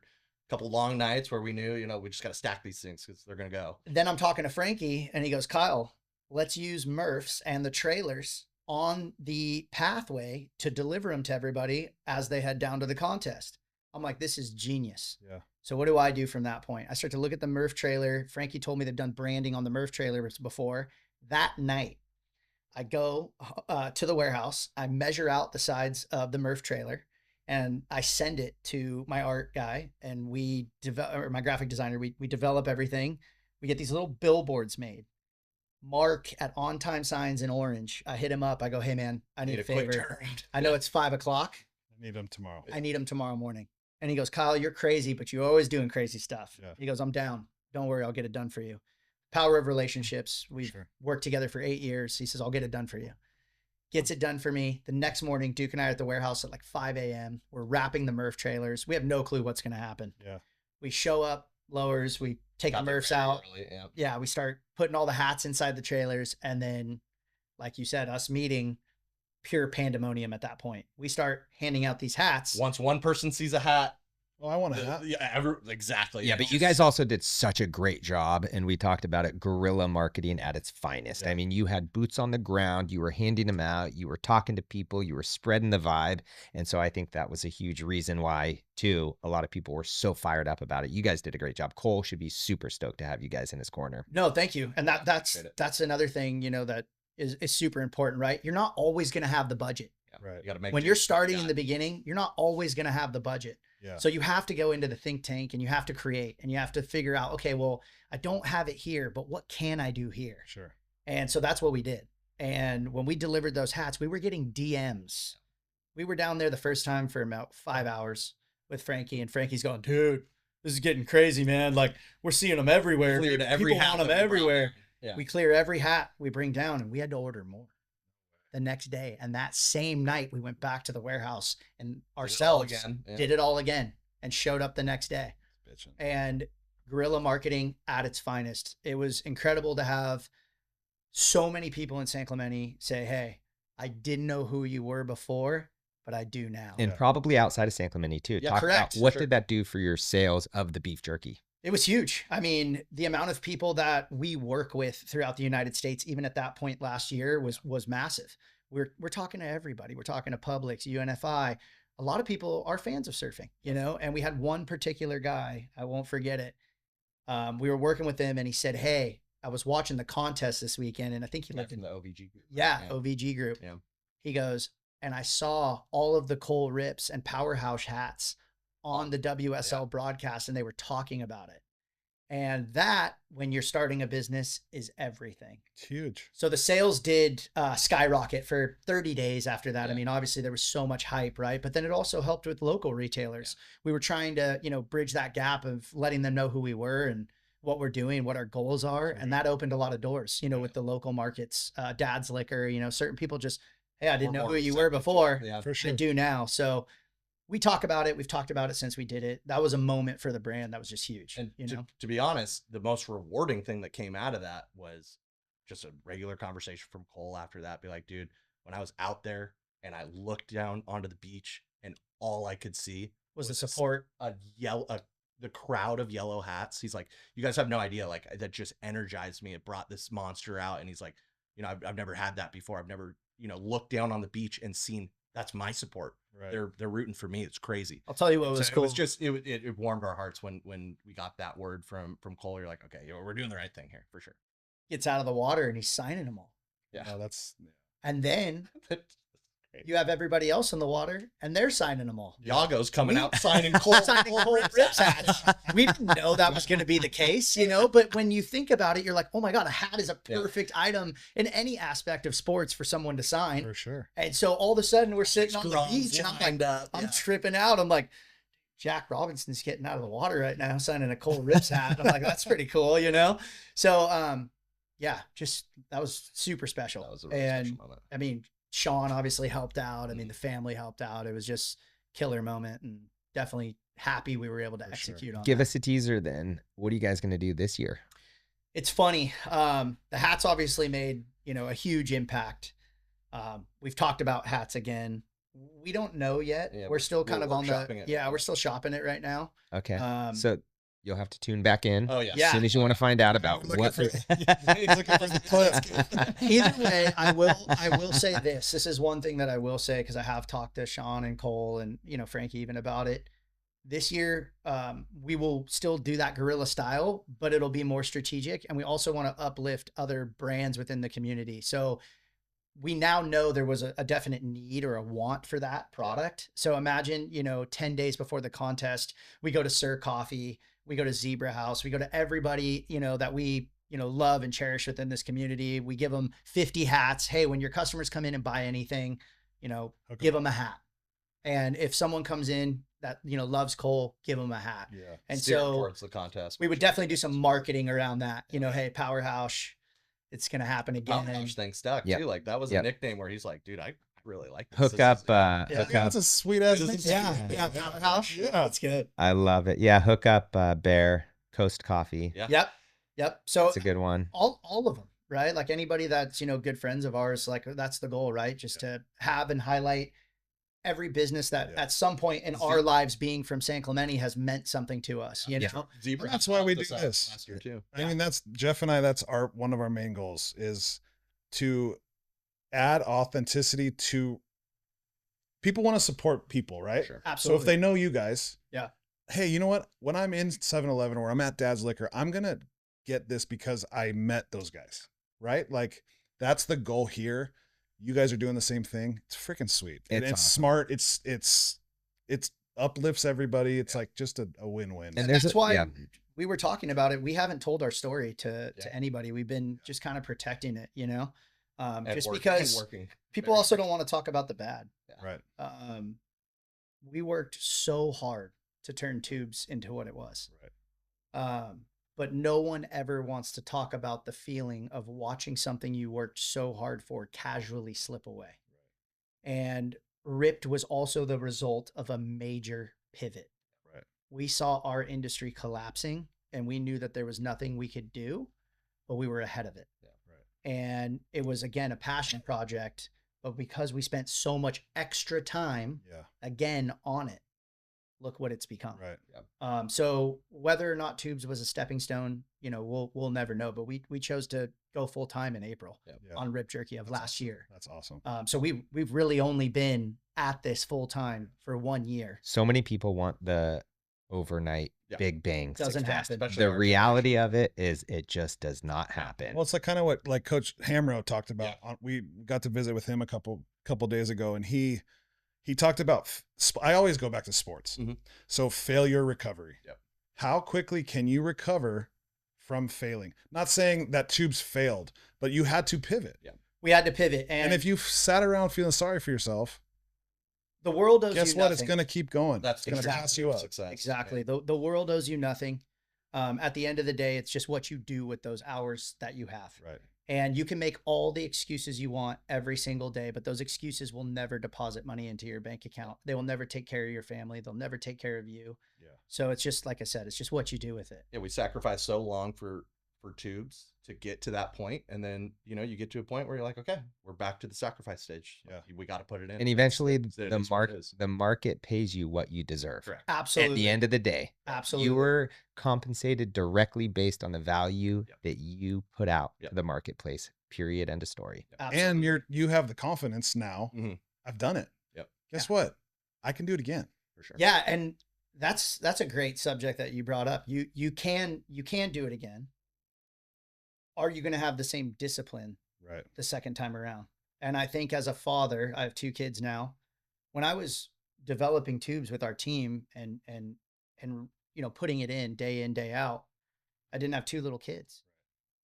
couple long nights where we knew, you know, we just got to stack these things because they're going to go. Then I'm talking to Frankie and he goes, Kyle, let's use Murphs and the trailers on the pathway to deliver them to everybody as they head down to the contest. I'm like, this is genius. Yeah. So what do I do from that point? I start to look at the Murph trailer. Frankie told me they've done branding on the Murph trailer before. That night, I go to the warehouse. I measure out the sides of the Murph trailer and I send it to my art guy and my graphic designer. We develop everything. We get these little billboards made. Mark at On Time Signs in orange. I hit him up. I go, hey man, I need a favor. I know it's 5 o'clock. I need them tomorrow. I need them tomorrow morning. And he goes, Kyle, you're crazy, but you're always doing crazy stuff. Yeah. He goes, I'm down. Don't worry. I'll get it done for you. Power of relationships. We've worked together for 8 years. He says, I'll get it done for you. Gets it done for me. The next morning, Duke and I are at the warehouse at like 5 a.m. We're wrapping the Murph trailers. We have no clue what's going to happen. Yeah. We show up, lowers, we take the Murphs out. Yeah. We start putting all the hats inside the trailers. And then, like you said, us meeting, pure pandemonium at that point. We start handing out these hats. Once one person sees a hat, Oh, I want to have. Yeah, exactly. Yeah, but you guys also did such a great job, and we talked about it, guerrilla marketing at its finest. Yeah. I mean, you had boots on the ground, you were handing them out, you were talking to people, you were spreading the vibe, and so I think that was a huge reason why, too, a lot of people were so fired up about it. You guys did a great job. Cole should be super stoked to have you guys in his corner. No, thank you. And that's Appreciate it. that's another thing, that is super important, right? You're not always going to have the budget. Yeah. Right. You got to make When do you're with what you starting in got. the beginning, you're not always going to have the budget. Yeah. So you have to go into the think tank and you have to create and you have to figure out, okay, well, I don't have it here, but what can I do here? Sure. And so that's what we did. And when we delivered those hats, we were getting DMs. We were down there the first time for about 5 hours with Frankie, and Frankie's going, dude, this is getting crazy, man. Like, we're seeing them everywhere. Cleared every People hat want them that we brought everywhere. there. Yeah. We clear every hat we bring down, and we had to order more the next day. And that same night, we went back to the warehouse and ourselves again. Yeah. did it all again and showed up the next day. Bitchin'. And guerrilla marketing at its finest. It was incredible to have so many people in San Clemente say, hey, I didn't know who you were before, but I do now. And Yeah. probably outside of San Clemente, too. Yeah, Talk correct. about what Sure. did that do for your sales of the beef jerky? It was huge. I mean, the amount of people that we work with throughout the United States, even at that point last year, was massive. We're talking to everybody. We're talking to Publix, UNFI. A lot of people are fans of surfing, and we had one particular guy, I won't forget it. We were working with him and he said, hey, I was watching the contest this weekend, and I think he lived from in the OVG group. OVG group. Yeah. He goes, and I saw all of the Cole Rips and Powerhouse hats on the WSL broadcast, and they were talking about it. And that, when you're starting a business, is everything. It's huge. So the sales did skyrocket for 30 days after that. I Yeah. mean, obviously there was so much hype, right? But then it also helped with local retailers. We were trying to, bridge that gap of letting them know who we were and what we're doing, what our goals are. And that opened a lot of doors, with the local markets, Dad's Liquor, certain people just, hey, I didn't know who you were before. Yeah. For I sure. do now. So we talk about it. We've talked about it since we did it. That was a moment for the brand that was just huge. And to be honest, the most rewarding thing that came out of that was just a regular conversation from Cole after that. Be like, dude, when I was out there and I looked down onto the beach and all I could see was the support. the crowd of yellow hats. He's like, you guys have no idea. Like, that just energized me. It brought this monster out. And he's like, I've never had that before. I've never, looked down on the beach and seen that's my support. Right. They're rooting for me. It's crazy. I'll tell you what So was it cool. was just it warmed our hearts when we got that word from Cole. You're like, okay, we're doing the right thing here for sure. Gets out of the water and he's signing them all. Yeah. Oh, that's And then you have everybody else in the water and they're signing them all. Yago's coming We- out signing Cole Rips hats. We didn't know that was going to be the case, but when you think about it, you're like, oh my God, a hat is a perfect item in any aspect of sports for someone to sign. for sure. And so all of a sudden we're sitting on the Scrums beach and I'm like, lined up. I'm Yeah. tripping out. I'm like, Jack Robinson's getting out of the water right now, signing a Cole Rips hat. I'm like, that's pretty cool, So, just that was super special. That was a really and special moment. I mean, Sean obviously helped out. I mean, the family helped out. It was just killer moment, and definitely happy we were able to For sure. execute on Give that. us a teaser then. What are you guys going to do this year? It's funny. The hats obviously made, a huge impact. We've talked about hats again. We don't know yet. Yeah, we're still kind we're of on the, workshopping it. we're still shopping it right now. Okay. Um, So you'll have to tune back in Oh yeah. Yeah. as soon as you want to find out about Looking what. for- He's looking for the clip. Either way, I will say this. This is one thing that I will say, because I have talked to Sean and Cole and Frankie even about it. This year, we will still do that guerrilla style, but it'll be more strategic, and we also want to uplift other brands within the community. So we now know there was a definite need or a want for that product. So imagine, 10 days before the contest, we go to Sir Coffee, we go to Zebra House, we go to everybody, that we, love and cherish within this community. We give them 50 hats. Hey, when your customers come in and buy anything, give them a hat. And if someone comes in that, loves Cole, give them a hat. Yeah. And Steer so towards the contest. we would definitely do some marketing around that. Hey, Powerhouse, it's going to happen again. Powerhouse thing stuck Yep. too. Like, that was Yep. a nickname where he's like, dude, I really like this. Hook This up, is- Yeah. hook Yeah, up. that's a sweet ass. Yeah, Powerhouse. Yeah. That's good. I love it. Yeah, hook up Bear Coast Coffee. Yeah. Yep. So That's a good one. all of them, right? Like anybody that's, good friends of ours, like that's the goal, right? Just to have and highlight every business that Yeah. at some point in our lives being from San Clemente has meant something to us, you know? Zebra. And that's why we do helped us out this. last year too. I mean, that's Jeff and I, that's one of our main goals is to add authenticity to people. Want to support people, right? Sure. Absolutely. So if they know you guys, Yeah. hey, you know what? When I'm in 7-Eleven or I'm at Dad's Liquor, I'm going to get this because I met those guys, right? Like that's the goal here. You guys are doing the same thing. It's freaking sweet. And It's it's awesome. smart. It's uplifts everybody. It's like just a win-win. And there's that's a- why yeah. we were talking about it. We haven't told our story to anybody. We've been just kind of protecting it, you know, just because working people very also hard. don't want to talk about the bad. Right. We worked so hard to turn Tubes into what it was. Right. But no one ever wants to talk about the feeling of watching something you worked so hard for casually slip away. And Ripped was also the result of a major pivot. Right. We saw our industry collapsing and we knew that there was nothing we could do, but we were ahead of it. Right. And it was, again, a passion project, but because we spent so much extra time, Yeah. again, on it, look what it's become. Right. So whether or not Tubes was a stepping stone, you know, we'll never know, but we chose to go full time in April Yeah. on Ripped Jerky of That's last awesome. year. That's awesome. So we've really only been at this full time for 1 year. So many people want the overnight Yeah. big bang Doesn't success. happen. Especially The our reality of it is it just does not happen. Well, it's like kind of what like Coach Hamro talked about. We got to visit with him a couple days ago, and he talked about. I always go back to sports. Mhm. So failure recovery. Yep. How quickly can you recover from failing? Not saying that Tubes failed, but you had to pivot. Yeah. We had to pivot, And and if you sat around feeling sorry for yourself, the world owes guess you what? nothing. It's going to keep going. That's going to pass you up. Success. Exactly. The world owes you nothing. At the end of the day, it's just what you do with those hours that you have. Right. And you can make all the excuses you want every single day, but those excuses will never deposit money into your bank account. They will never take care of your family. They'll never take care of you. Yeah. So it's just, like I said, it's just what you do with it. Yeah, we sacrificed so long for Tubes to get to that point, and then you know you get to a point where you're like, okay, we're back to the sacrifice stage. Yeah. We got to put it in. And eventually It is what it is. the market pays you what you deserve. Correct. Absolutely. At the end of the day, Absolutely. you were compensated directly based on the value Yep. that you put out Yep. to the marketplace. Period. End of story. Absolutely. And you have the confidence now. Mhm. I've done it. Yep. Guess what? I can do it again. For sure. Yeah, and that's a great subject that you brought up. You can do it again. Are you going to have the same discipline Right. the second time around? And I think as a father, I have 2 kids now. When I was developing Tubes with our team and you know, putting it in, day out, I didn't have 2 little kids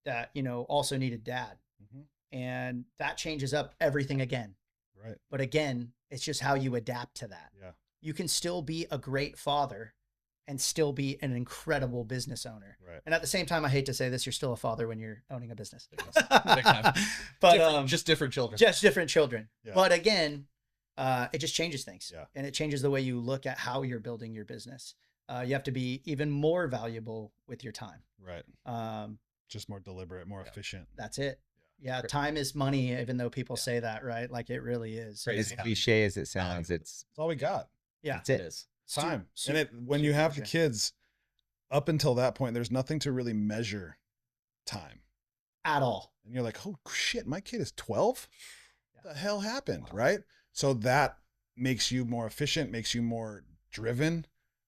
that, you know, also needed dad. Mhm. And that changes up everything again. Right. But again, it's just how you adapt to that. Yeah. You can still be a great father and still be an incredible business owner. Right. And at the same time, I hate to say this, you're still a father when you're owning a business. Big time. But Just different children. just different children. Yeah. But again, it just changes things. Yeah. And it changes the way you look at how you're building your business. You have to be even more valuable with your time. Right. Um, Just more deliberate, more efficient. that's it. Yeah, time is money, even though people say that, right? Like it really is. Crazy. As cliche as it sounds, it's That's all we got. Yeah. that's It it. is. Time. Su- And when you have the super kids, up until that point, there's nothing to really measure time. At all. And you're like, oh shit, my kid is 12? Yeah. What the hell happened? Right. So that makes you more efficient, makes you more driven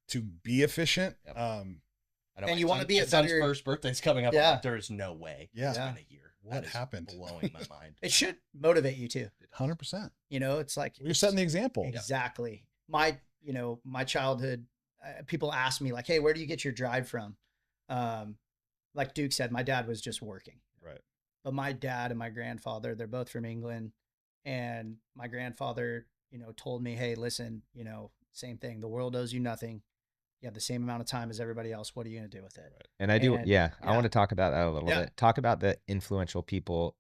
to be efficient. Yep. I know And my you wanna son- be my a son's better- first birthday's coming up. Yeah. There is no way. Yeah. It's Yeah. been a year. What That is happened? Blowing my mind. It should motivate you too. 100%. You know, it's like You're setting the example. exactly. My childhood, people ask me like, hey, where do you get your drive from? Like Duke said, my dad was just working. Right. But my dad and my grandfather, they're both from England. And my grandfather, told me, hey, listen, same thing. The world owes you nothing. You have the same amount of time as everybody else. What are you going to do with it? Right. And I do, And- I yeah. want to talk about that a little Yeah. bit. Talk about the influential people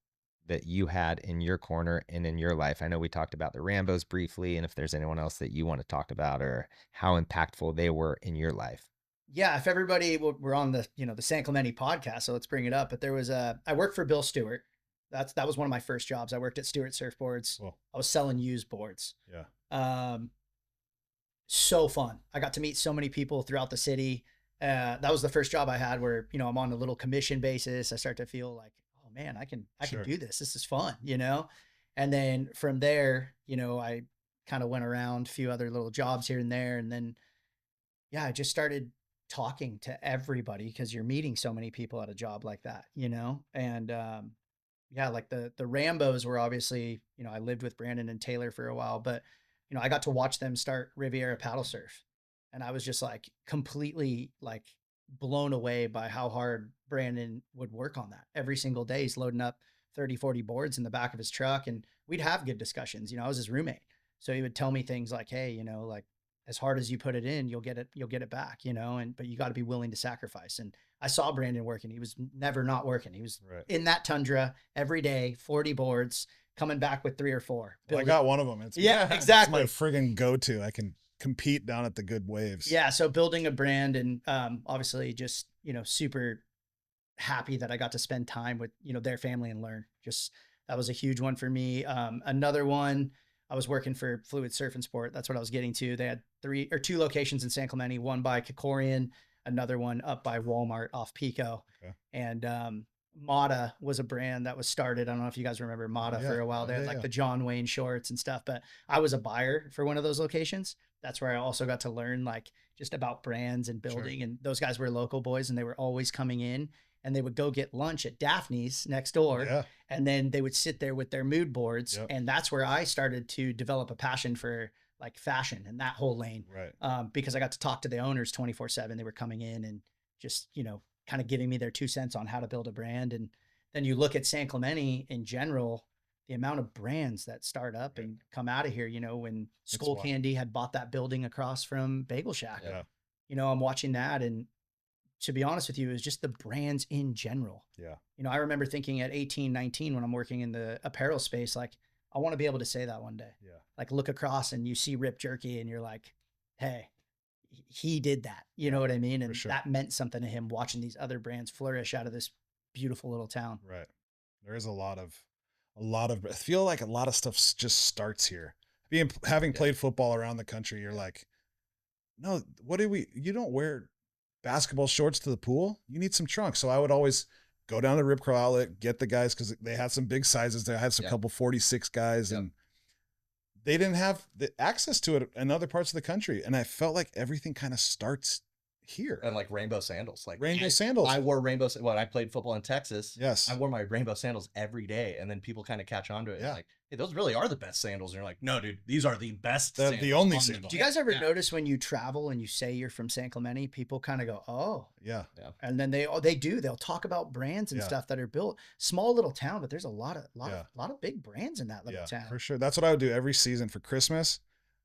that you had in your corner and in your life. I know we talked about the Rambos briefly, and if there's anyone else that you want to talk about or how impactful they were in your life. Yeah, if everybody, we're on the San Clemente podcast, so let's bring it up. But there was I worked for Bill Stewart, That was one of my first jobs. I worked at Stewart Surfboards. Cool. I was selling used boards. Yeah. So fun. I got to meet so many people throughout the city. That was the first job I had where, you know, I'm on a little commission basis. I start to feel like, oh man, I can Sure. do this. This is fun, you know? And then from there, you know, I kind of went around a few other little jobs here and there. And then, yeah, I just started talking to everybody because you're meeting so many people at a job like that, you know? And, yeah, like the Rambos were obviously, you know, I lived with Brandon and Taylor for a while, but you know, I got to watch them start Riviera paddle surf. And I was just like completely like blown away by how hard Brandon would work on that every single day. He's loading up 30, 40 boards in the back of his truck. And we'd have good discussions. You know, I was his roommate. So he would tell me things like, hey, you know, like as hard as you put it in, you'll get it back, you know, but you got to be willing to sacrifice. And I saw Brandon working. He was never not working. He was Right. in that tundra every day, 40 boards, coming back with 3 or 4. Well, I got one of them. It's Yeah, exactly. It's my friggin' go-to. I can compete down at the good waves. Yeah. So building a brand and obviously just, you know, super happy that I got to spend time with, you know, their family and learn. Just that was a huge one for me. Another one, I was working for Fluid Surf and Sport. That's what I was getting to. They had 2 locations in San Clemente, one by Kikorian, another one up by Walmart off Pico. Okay. And Mata was a brand that was started. I don't know if you guys remember Mata for a while. They had like the John Wayne shorts and stuff, but I was a buyer for one of those locations. That's where I also got to learn like just about brands and building. Sure. And those guys were local boys and they were always coming in and they would go get lunch at Daphne's next door. Yeah. And then they would sit there with their mood boards. Yep. And that's where I started to develop a passion for like fashion and that whole lane. Right. Because I got to talk to the owners 24/7. They were coming in and just, you know, kind of giving me their 2 cents on how to build a brand. And then you look at San Clemente in general, the amount of brands that start up and come out of here, you know, when Skull Candy had bought that building across from Bagel Shack, you know, I'm watching that. And to be honest with you, it was just the brands in general. Yeah. You know, I remember thinking at 18, 19, when I'm working in the apparel space, like, I want to be able to say that one day. Yeah. Like look across and you see Ripped Jerky and you're like, hey, he did that. You know what I mean? And sure. that meant something to him watching these other brands flourish out of this beautiful little town. Right. There is a lot of, I feel like a lot of stuff just starts here. Having played football around the country, you're like, no, you don't wear basketball shorts to the pool. You need some trunks. So I would always go down to Rip Curl Outlet, get the guys, because they had some big sizes. They had some couple 46 guys and they didn't have the access to it in other parts of the country. And I felt like everything kind of starts here. And like rainbow sandals, sandals. I wore rainbow. When I played football in Texas, yes, I wore my rainbow sandals every day. And then people kind of catch on to it. Yeah. Like, hey, those really are the best sandals. And you're like, no, dude, these are the best. They're the only sandals. Do you guys ever notice when you travel and you say you're from San Clemente, people kind of go, oh, yeah. And then they'll talk about brands and stuff that are built. Small little town, but there's a lot of big brands in that little town. For sure. That's what I would do every season for Christmas.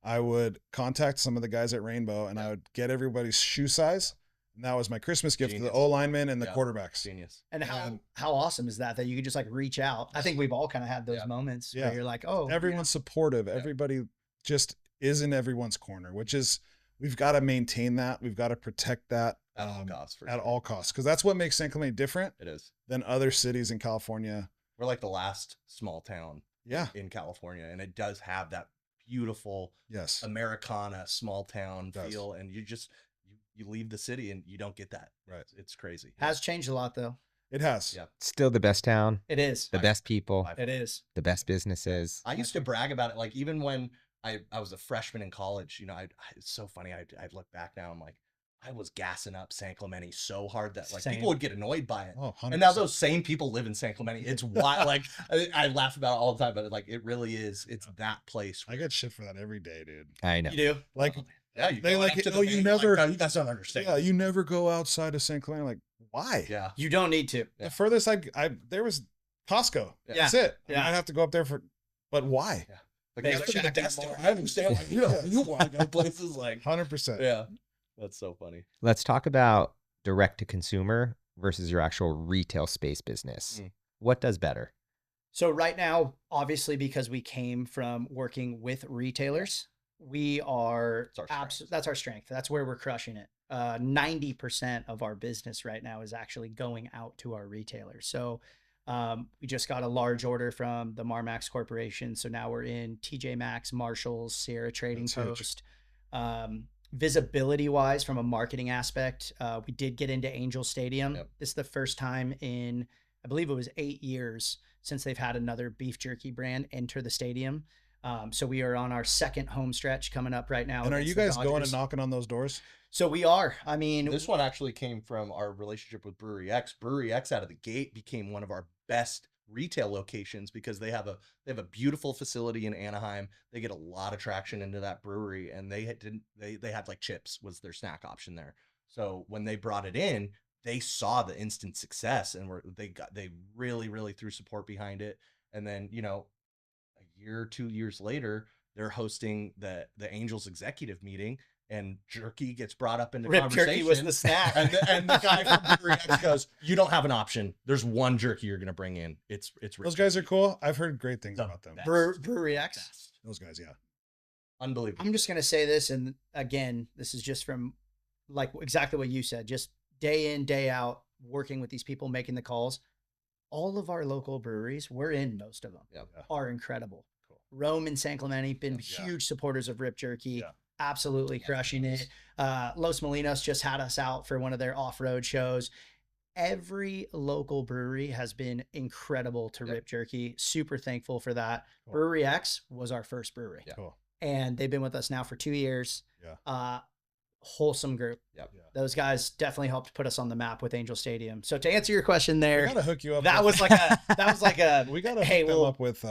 I would contact some of the guys at Rainbow and I would get everybody's shoe size. And that was my Christmas gift to the O-linemen and the quarterbacks. Genius. And how awesome is that you could just like reach out? I think we've all kind of had those moments where you're like, oh, everyone's supportive. Everybody just is in everyone's corner, which is, we've got to maintain that. We've got to protect that at all costs. At all costs. Because that's what makes San Clemente different. It is. Than other cities in California. We're like the last small town in California. And it does have that beautiful Americana small town feel. And you leave the city and you don't get that. Right. It's crazy. Has changed a lot though. It has. Yeah. Still the best town. It is. The best people. It is. The best businesses. I used to brag about it. Like even when I was a freshman in college, you know, it's so funny. I look back now. I'm like, I was gassing up San Clemente so hard that like people would get annoyed by it. Oh, 100%. And now those same people live in San Clemente. It's wild. Like I laugh about it all the time, but like it really is. It's that place. I get shit for that every day, dude. I know. You do? Like, yeah, they like it. Oh, you never. Like, you guys don't understand. Yeah, you never go outside of San Clemente. Like, why? Yeah, you don't need to. The furthest there was Costco. Yeah. That's it. Yeah. I'd have to go up there but why? Yeah. Like, I understand. Like, you want to go places like 100%. Yeah, that's so funny. Let's talk about direct to consumer versus your actual retail space business. What does better? So right now, obviously, because we came from working with retailers, we are that's our strength. That's where we're crushing it. 90% of our business right now is actually going out to our retailers. So We just got a large order from the Marmax Corporation. So now we're in TJ Maxx, Marshalls, Sierra Trading That's huge. Post. Visibility wise, from a marketing aspect, we did get into Angel Stadium. Yep. This is the first time in, I believe it was 8 years since they've had another beef jerky brand enter the stadium. So we are on our second home stretch coming up right now. And are against you the guys going Dodgers. and knocking on those doors? So we are. I mean, This one actually came from our relationship with Brewery X. Brewery X out of the gate became one of our best retail locations because they have a beautiful facility in Anaheim. They get a lot of traction into that brewery, and they had like chips was their snack option there. So when they brought it in, they saw the instant success, and they really threw support behind it. And then, you know, a year, 2 years later, they're hosting the Angels executive meeting, and jerky gets brought up into Ripped conversation. Jerky was the snack. And the guy from Brewery X goes, "You don't have an option. There's one jerky you're gonna bring in. It's Those Ripped guys are Jerky." cool. I've heard great things The about them. best. Brewery X. Best. Those guys, yeah. Unbelievable. I'm just going to say this. And again, this is just from like exactly what you said, just day in, day out, working with these people, making the calls. All of our local breweries, we're in most of them, Yep. are incredible. Cool. Rome and San Clemente, been Yeah. huge supporters of Ripped Jerky. Yeah. Absolutely crushing it. Los Molinos just had us out for one of their off-road shows. Every local brewery has been incredible to Yep. Ripped Jerky. Super thankful for that. Cool. Brewery X was our first brewery. Yeah. Cool. And they've been with us now for 2 years. Yeah. Wholesome group. Yep. Yeah. Those guys definitely helped put us on the map with Angel Stadium. So to answer your question We there, gotta hook you up. that with- was like a we gotta hey, hook them well- up with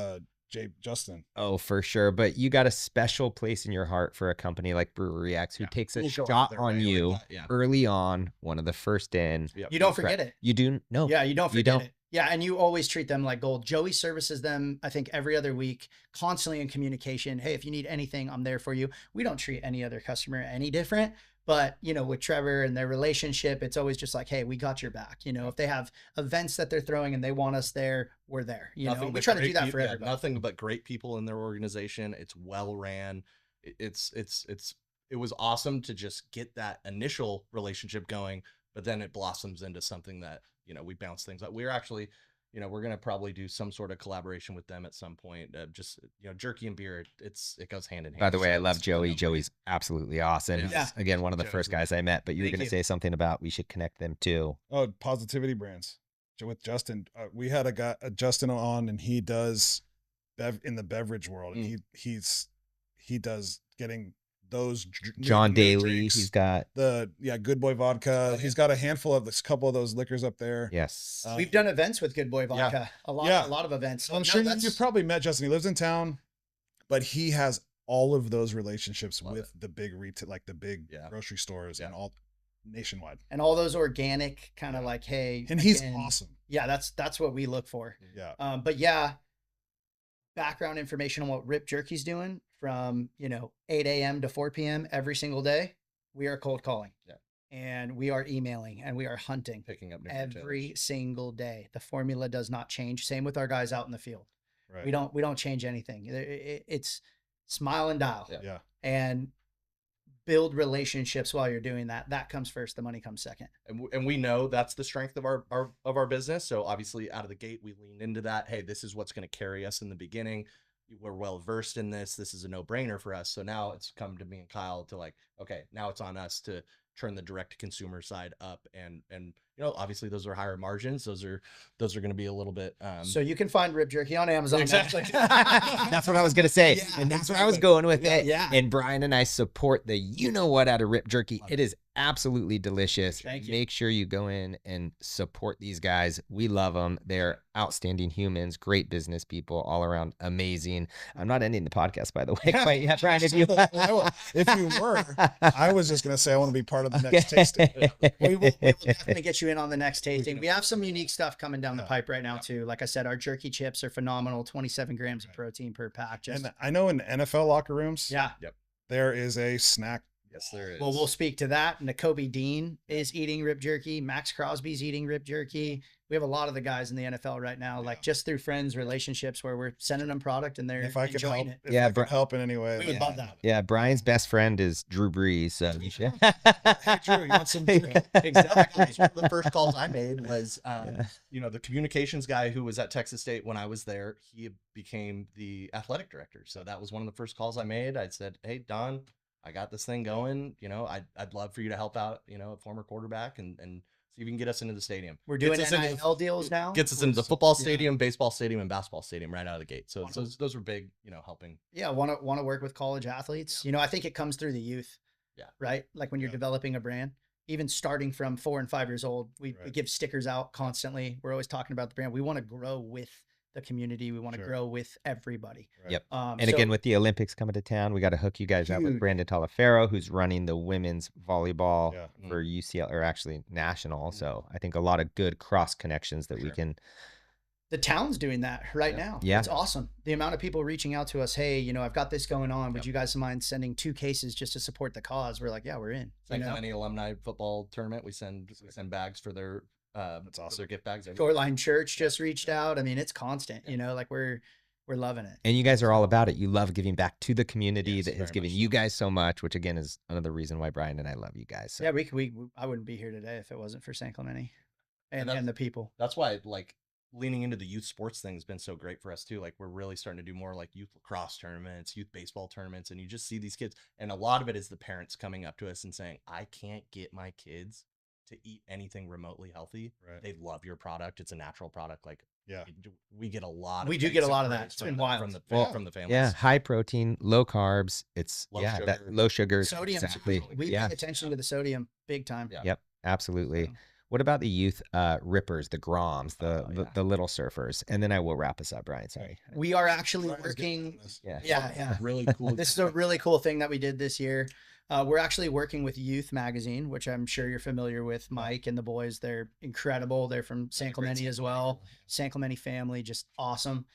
Justin. Oh, for sure. But you got a special place in your heart for a company like Brewery X who Yeah, takes a we'll go out shot their on way with you that, yeah. early on, one of the first in. Yep. you don't Correct. forget it. You do? No. Yeah, you don't You forget don't. it. Yeah, and you always treat them like gold. Joey services them, I think, every other week, constantly in communication. Hey, if you need anything, I'm there for you. We don't treat any other customer any different. But, you know, with Trevor and their relationship, it's always just like, hey, we got your back. You know, if they have events that they're throwing and they want us there, we're there. You know, we but try to great do that peop- for yeah, everybody. Nothing but great people in their organization. It's well ran. It was awesome to just get that initial relationship going, but then it blossoms into something that, you know, we bounce things up. We're actually, you know, we're going to probably do some sort of collaboration with them at some point. Just, you know, jerky and beer, it goes hand in hand. By the way, I So love it's Joey. gonna- Joey's absolutely awesome. Yeah. He's, again, one of the Joey's first the guys I met, but you were Thank going to you. say something about we should connect them too. Oh, Positivity Brands with Justin. We had a Justin on, and he does in the beverage world, and he does getting those John new Daly, drinks. he's got, Good Boy vodka. He's got a handful of this couple of those liquors up there. yes. We've done events with Good Boy Vodka. A lot of events. I'm No, sure that's- you've probably met Justin. He lives in town, but he has all of those relationships Love with the big retail, like the big Yeah. grocery stores and Yeah. all nationwide. and all those organic kind of like, hey, And he's again, awesome. Yeah, that's what we look for. Yeah. But yeah, background information on what Ripped Jerky's doing from, you know, 8 a.m. to 4 p.m. every single day. We are cold calling. Yeah. And we are emailing and we are hunting Picking up new every retailers. single day. The formula does not change. Same with our guys out in the field. Right. We don't change anything. It's smile and dial Yeah. Yeah. and build relationships while you're doing that. That comes first. The money comes second. And we know that's the strength of our business. So obviously out of the gate, we lean into that. Hey, this is what's going to carry us in the beginning. We're well versed in this. This is a no brainer for us. So now it's come to me and Kyle to like, okay, now it's on us to turn the direct to consumer side up. And, you know, obviously those are higher margins. Those are going to be a little bit, So you can find Ripped Jerky on Amazon. now. Exactly. That's what I was going to say. Yeah, and that's where I was going with it. Yeah. And Brian and I support the you know what out of Ripped Jerky. Love It is absolutely delicious. Thank you. Make sure you go in and support these guys. We love them. They're outstanding humans, great business people, all around amazing. I'm not ending the podcast, by the way, quite yet, Brian. If you If you were, I was just going to say I want to be part of the next tasting. We will definitely get you in on the next tasting. We have some unique stuff coming down the pipe right now too. Like I said, our jerky chips are phenomenal. 27 grams of protein per pack. Just And I know in NFL locker rooms, yeah, there is a snack Yes, there is. Well, we'll speak to that. N'Kobe Dean is eating Ripped Jerky. Max Crosby's eating Ripped Jerky. We have a lot of the guys in the NFL right now, like just through friends, relatigeships, where we're sending them product and they're If I can enjoying help, it. if I can help in any way, We would love that. Yeah, Brian's best friend is Drew Brees. So you should. Hey, Drew, you want some? Exactly. One of the first calls I made was, you know, the communications guy who was at Texas State when I was there. He became the athletic director, so that was one of the first calls I made. I said, "Hey, Don, I got this thing going. You know, I'd love for you to help out. You know, a former quarterback and see if you can get us into the stadium. We're doing Gets us into NIL deals now. Gets us into the football stadium, baseball stadium, and basketball stadium right out of the gate. So those were big, you know, helping. Yeah, want to work with college athletes. You know, I think it comes through the youth. Yeah. Right. Like when you're developing a brand, even starting from 4 and 5 years old, we give stickers out constantly. We're always talking about the brand. We want to grow with the community. We want to grow with everybody. Yep. And again, with the Olympics coming to town, we got to hook you guys up with Brandon Taliaferro, who's running the women's volleyball for UCL, or actually national. So I think a lot of good cross connections that we can. The town's doing that right now. Yeah. It's awesome. The amount of people reaching out to us, hey, you know, I've got this going on. Would you guys mind sending 2 cases just to support the cause? We're like, yeah, we're in. San Clemente alumni football tournament. We send bags for their that's awesome. Their gift bags. Shoreline Church just reached out. I mean, it's constant. You know, like we're loving it. And you guys are all about it. You love giving back to the community that has given you guys so much, which again is another reason why Brian and I love you guys. So. Yeah, I wouldn't be here today if it wasn't for San Clemente and the people. That's why like leaning into the youth sports thing has been so great for us too. Like we're really starting to do more like youth lacrosse tournaments, youth baseball tournaments, and you just see these kids. And a lot of it is the parents coming up to us and saying, I can't get my kids to eat anything remotely healthy. Right. They love your product. It's a natural product. Like, we get a lot. We do get a lot of that. It's been wild from the families. Yeah, high protein, low carbs. It's low sugar. Sodium. Exactly. We pay attention to the sodium big time. Yeah. Yep, absolutely. What about the youth rippers, the Groms, the little surfers? And then I will wrap us up, Brian. Sorry. We are actually working. Yeah. Really cool. This is a really cool thing that we did this year. We're actually working with Youth Magazine, which I'm sure you're familiar with. Mike and the boys, they're incredible. They're from San Clemente as well. San Clemente family, just awesome.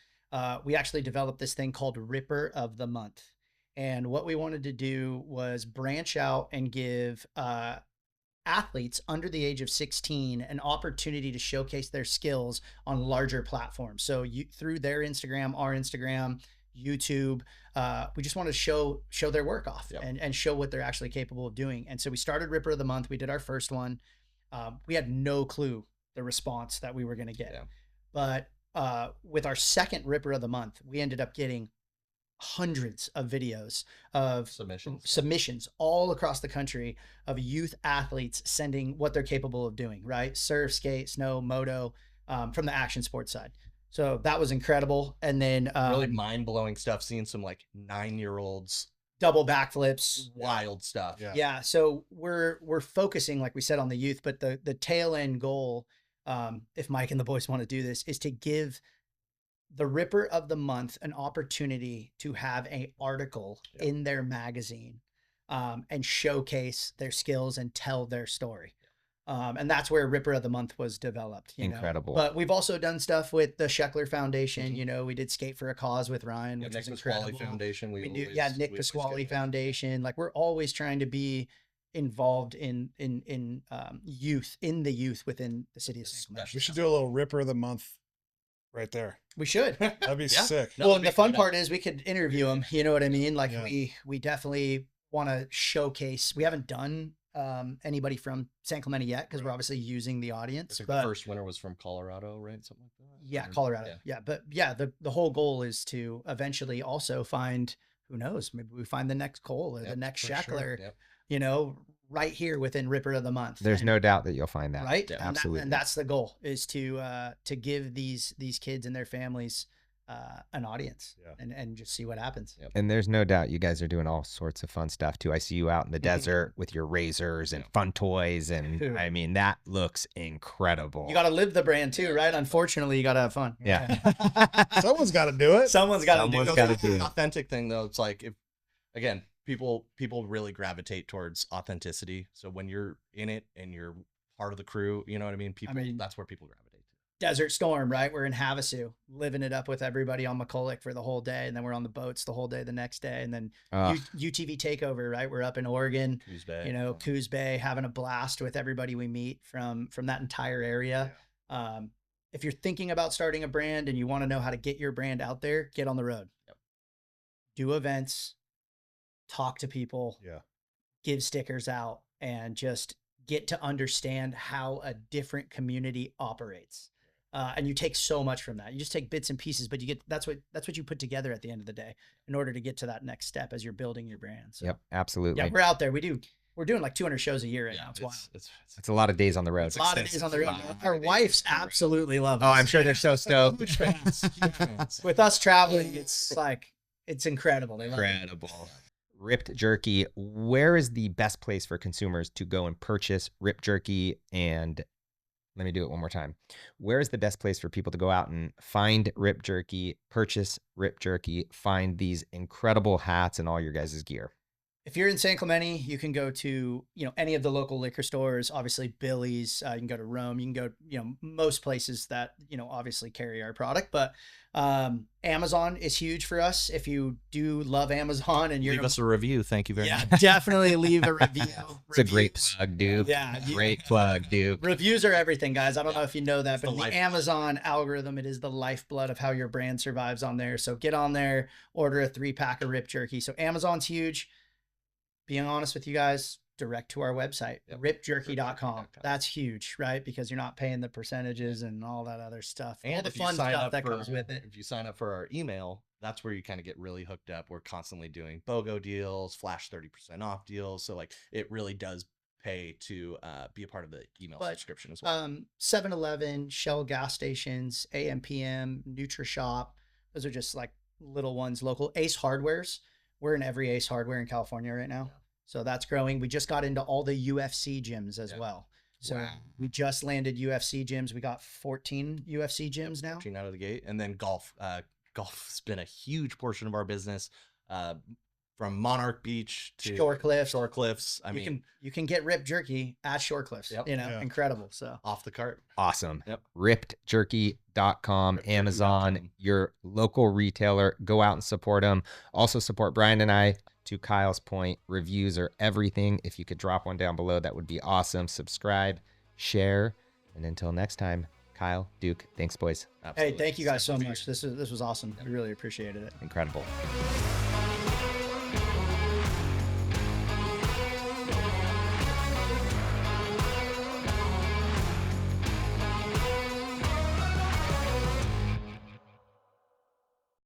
We actually developed this thing called Ripper of the Month. And what we wanted to do was branch out and give athletes under the age of 16 an opportunity to showcase their skills on larger platforms. So through their Instagram, our Instagram, YouTube, we just want to show their work off and show what they're actually capable of doing. And so we started Ripper of the Month. We did our first one. We had no clue the response that we were going to get. But with our second Ripper of the Month, we ended up getting hundreds of videos of submissions all across the country of youth athletes sending what they're capable of doing, right? Surf, skate, snow, moto, from the action sports side. So that was incredible. And then really mind-blowing stuff, seeing some like 9-year-olds double backflips, wild stuff. Yeah. So we're focusing, like we said, on the youth, but the tail end goal, if Mike and the boys want to do this, is to give the Ripper of the Month an opportunity to have an article in their magazine and showcase their skills and tell their story. And that's where Ripper of the Month was developed. Incredible. But we've also done stuff with the Scheckler Foundation. You know, we did Skate for a Cause with Ryan, which was incredible. Nick Pasquale Foundation. Nick Pasquale Foundation. Like we're always trying to be involved in youth, in the youth within the city of San Clemente. We should do a little Ripper of the Month right there. We should. That'd be sick. Well, and the fun part is we could interview them. You know what I mean? Like we definitely want to showcase. We haven't done anybody from San Clemente yet because we're obviously using the audience. The first winner was from Colorado, right? Something like that. Yeah, Colorado. Yeah. But the whole goal is to eventually also find, who knows, maybe we find the next Cole or the next Scheckler, you know, right here within Ripper of the Month. There's no doubt that you'll find that. Right? Yeah, absolutely. And that's the goal, is to give these kids and their families an audience and just see what happens. And there's no doubt you guys are doing all sorts of fun stuff too. I see you out in the desert with your razors and fun toys, and I mean that looks incredible. You got to live the brand too, right? Unfortunately, you got to have fun. Yeah. Someone's got to do it. Someone's got to do it. The authentic thing though, it's like, if again, people really gravitate towards authenticity. So when you're in it and you're part of the crew, you know what I mean? That's where people gravitate to. Desert Storm, right? We're in Havasu, living it up with everybody on McCulloch for the whole day. And then we're on the boats the whole day the next day. And then UTV Takeover, right? We're up in Oregon, Coos Bay. you know, Coos Bay, having a blast with everybody we meet from that entire area. Yeah. If you're thinking about starting a brand and you want to know how to get your brand out there, get on the road. Yep. Do events, talk to people, give stickers out, and just get to understand how a different community operates. And you take so much from that. You just take bits and pieces, but you get that's what you put together at the end of the day in order to get to that next step as you're building your brand. So, Yep, absolutely. Yeah, we're out there. We're doing like 200 shows a year right now. It's wild. It's a lot of days on the road. It's a lot of days on the road. Our wives absolutely love us. Oh, I'm sure they're so stoked. Huge fans. With us traveling, it's incredible. They love it. Incredible. Ripped Jerky, where is the best place for consumers to go and purchase Ripped Jerky? And let me do it one more time. Where is the best place for people to go out and find Ripped Jerky, purchase Ripped Jerky, find these incredible hats and all your guys' gear? If you're in San Clemente, you can go to, any of the local liquor stores, obviously Billy's, you can go to Rome, you can go, most places that, obviously carry our product, but Amazon is huge for us. If you do love Amazon and leave us a review. Thank you very much. Definitely leave a review. It's a great plug, dude. Yeah. Great plug, dude. Reviews are everything, guys. I don't know if you know that, but the Amazon algorithm, it is the lifeblood of how your brand survives on there. So get on there, order a 3-pack of Ripped Jerky. So Amazon's huge. Being honest with you guys, direct to our website, rippedjerky.com. That's huge, right? Because you're not paying the percentages and all that other stuff. And all the fun stuff that comes with it. If you sign up for our email, that's where you kind of get really hooked up. We're constantly doing BOGO deals, flash 30% off deals. So it really does pay to be a part of the email subscription as well. 7-Eleven, Shell gas stations, AM/PM, NutriShop. Those are just like little ones, local. Ace Hardwares. We're in every Ace Hardware in California right now. So that's growing. We just got into all the UFC gyms as well. So we just landed UFC gyms. We got 14 UFC gyms now. 14 out of the gate. And then golf. Golf's been a huge portion of our business. From Monarch Beach to Shore Cliffs. I mean, you can get Ripped Jerky at Shore Cliffs. Incredible. So off the cart. Awesome. Yep. RippedJerky.com, Amazon, your local retailer. Go out and support them. Also support Brian and I. To Kyle's point, reviews are everything. If you could drop one down below, that would be awesome. Subscribe, share, and until next time, Kyle, Duke, thanks, boys. Absolutely. Hey, thank you guys so much. This was awesome. We really appreciated it. Incredible.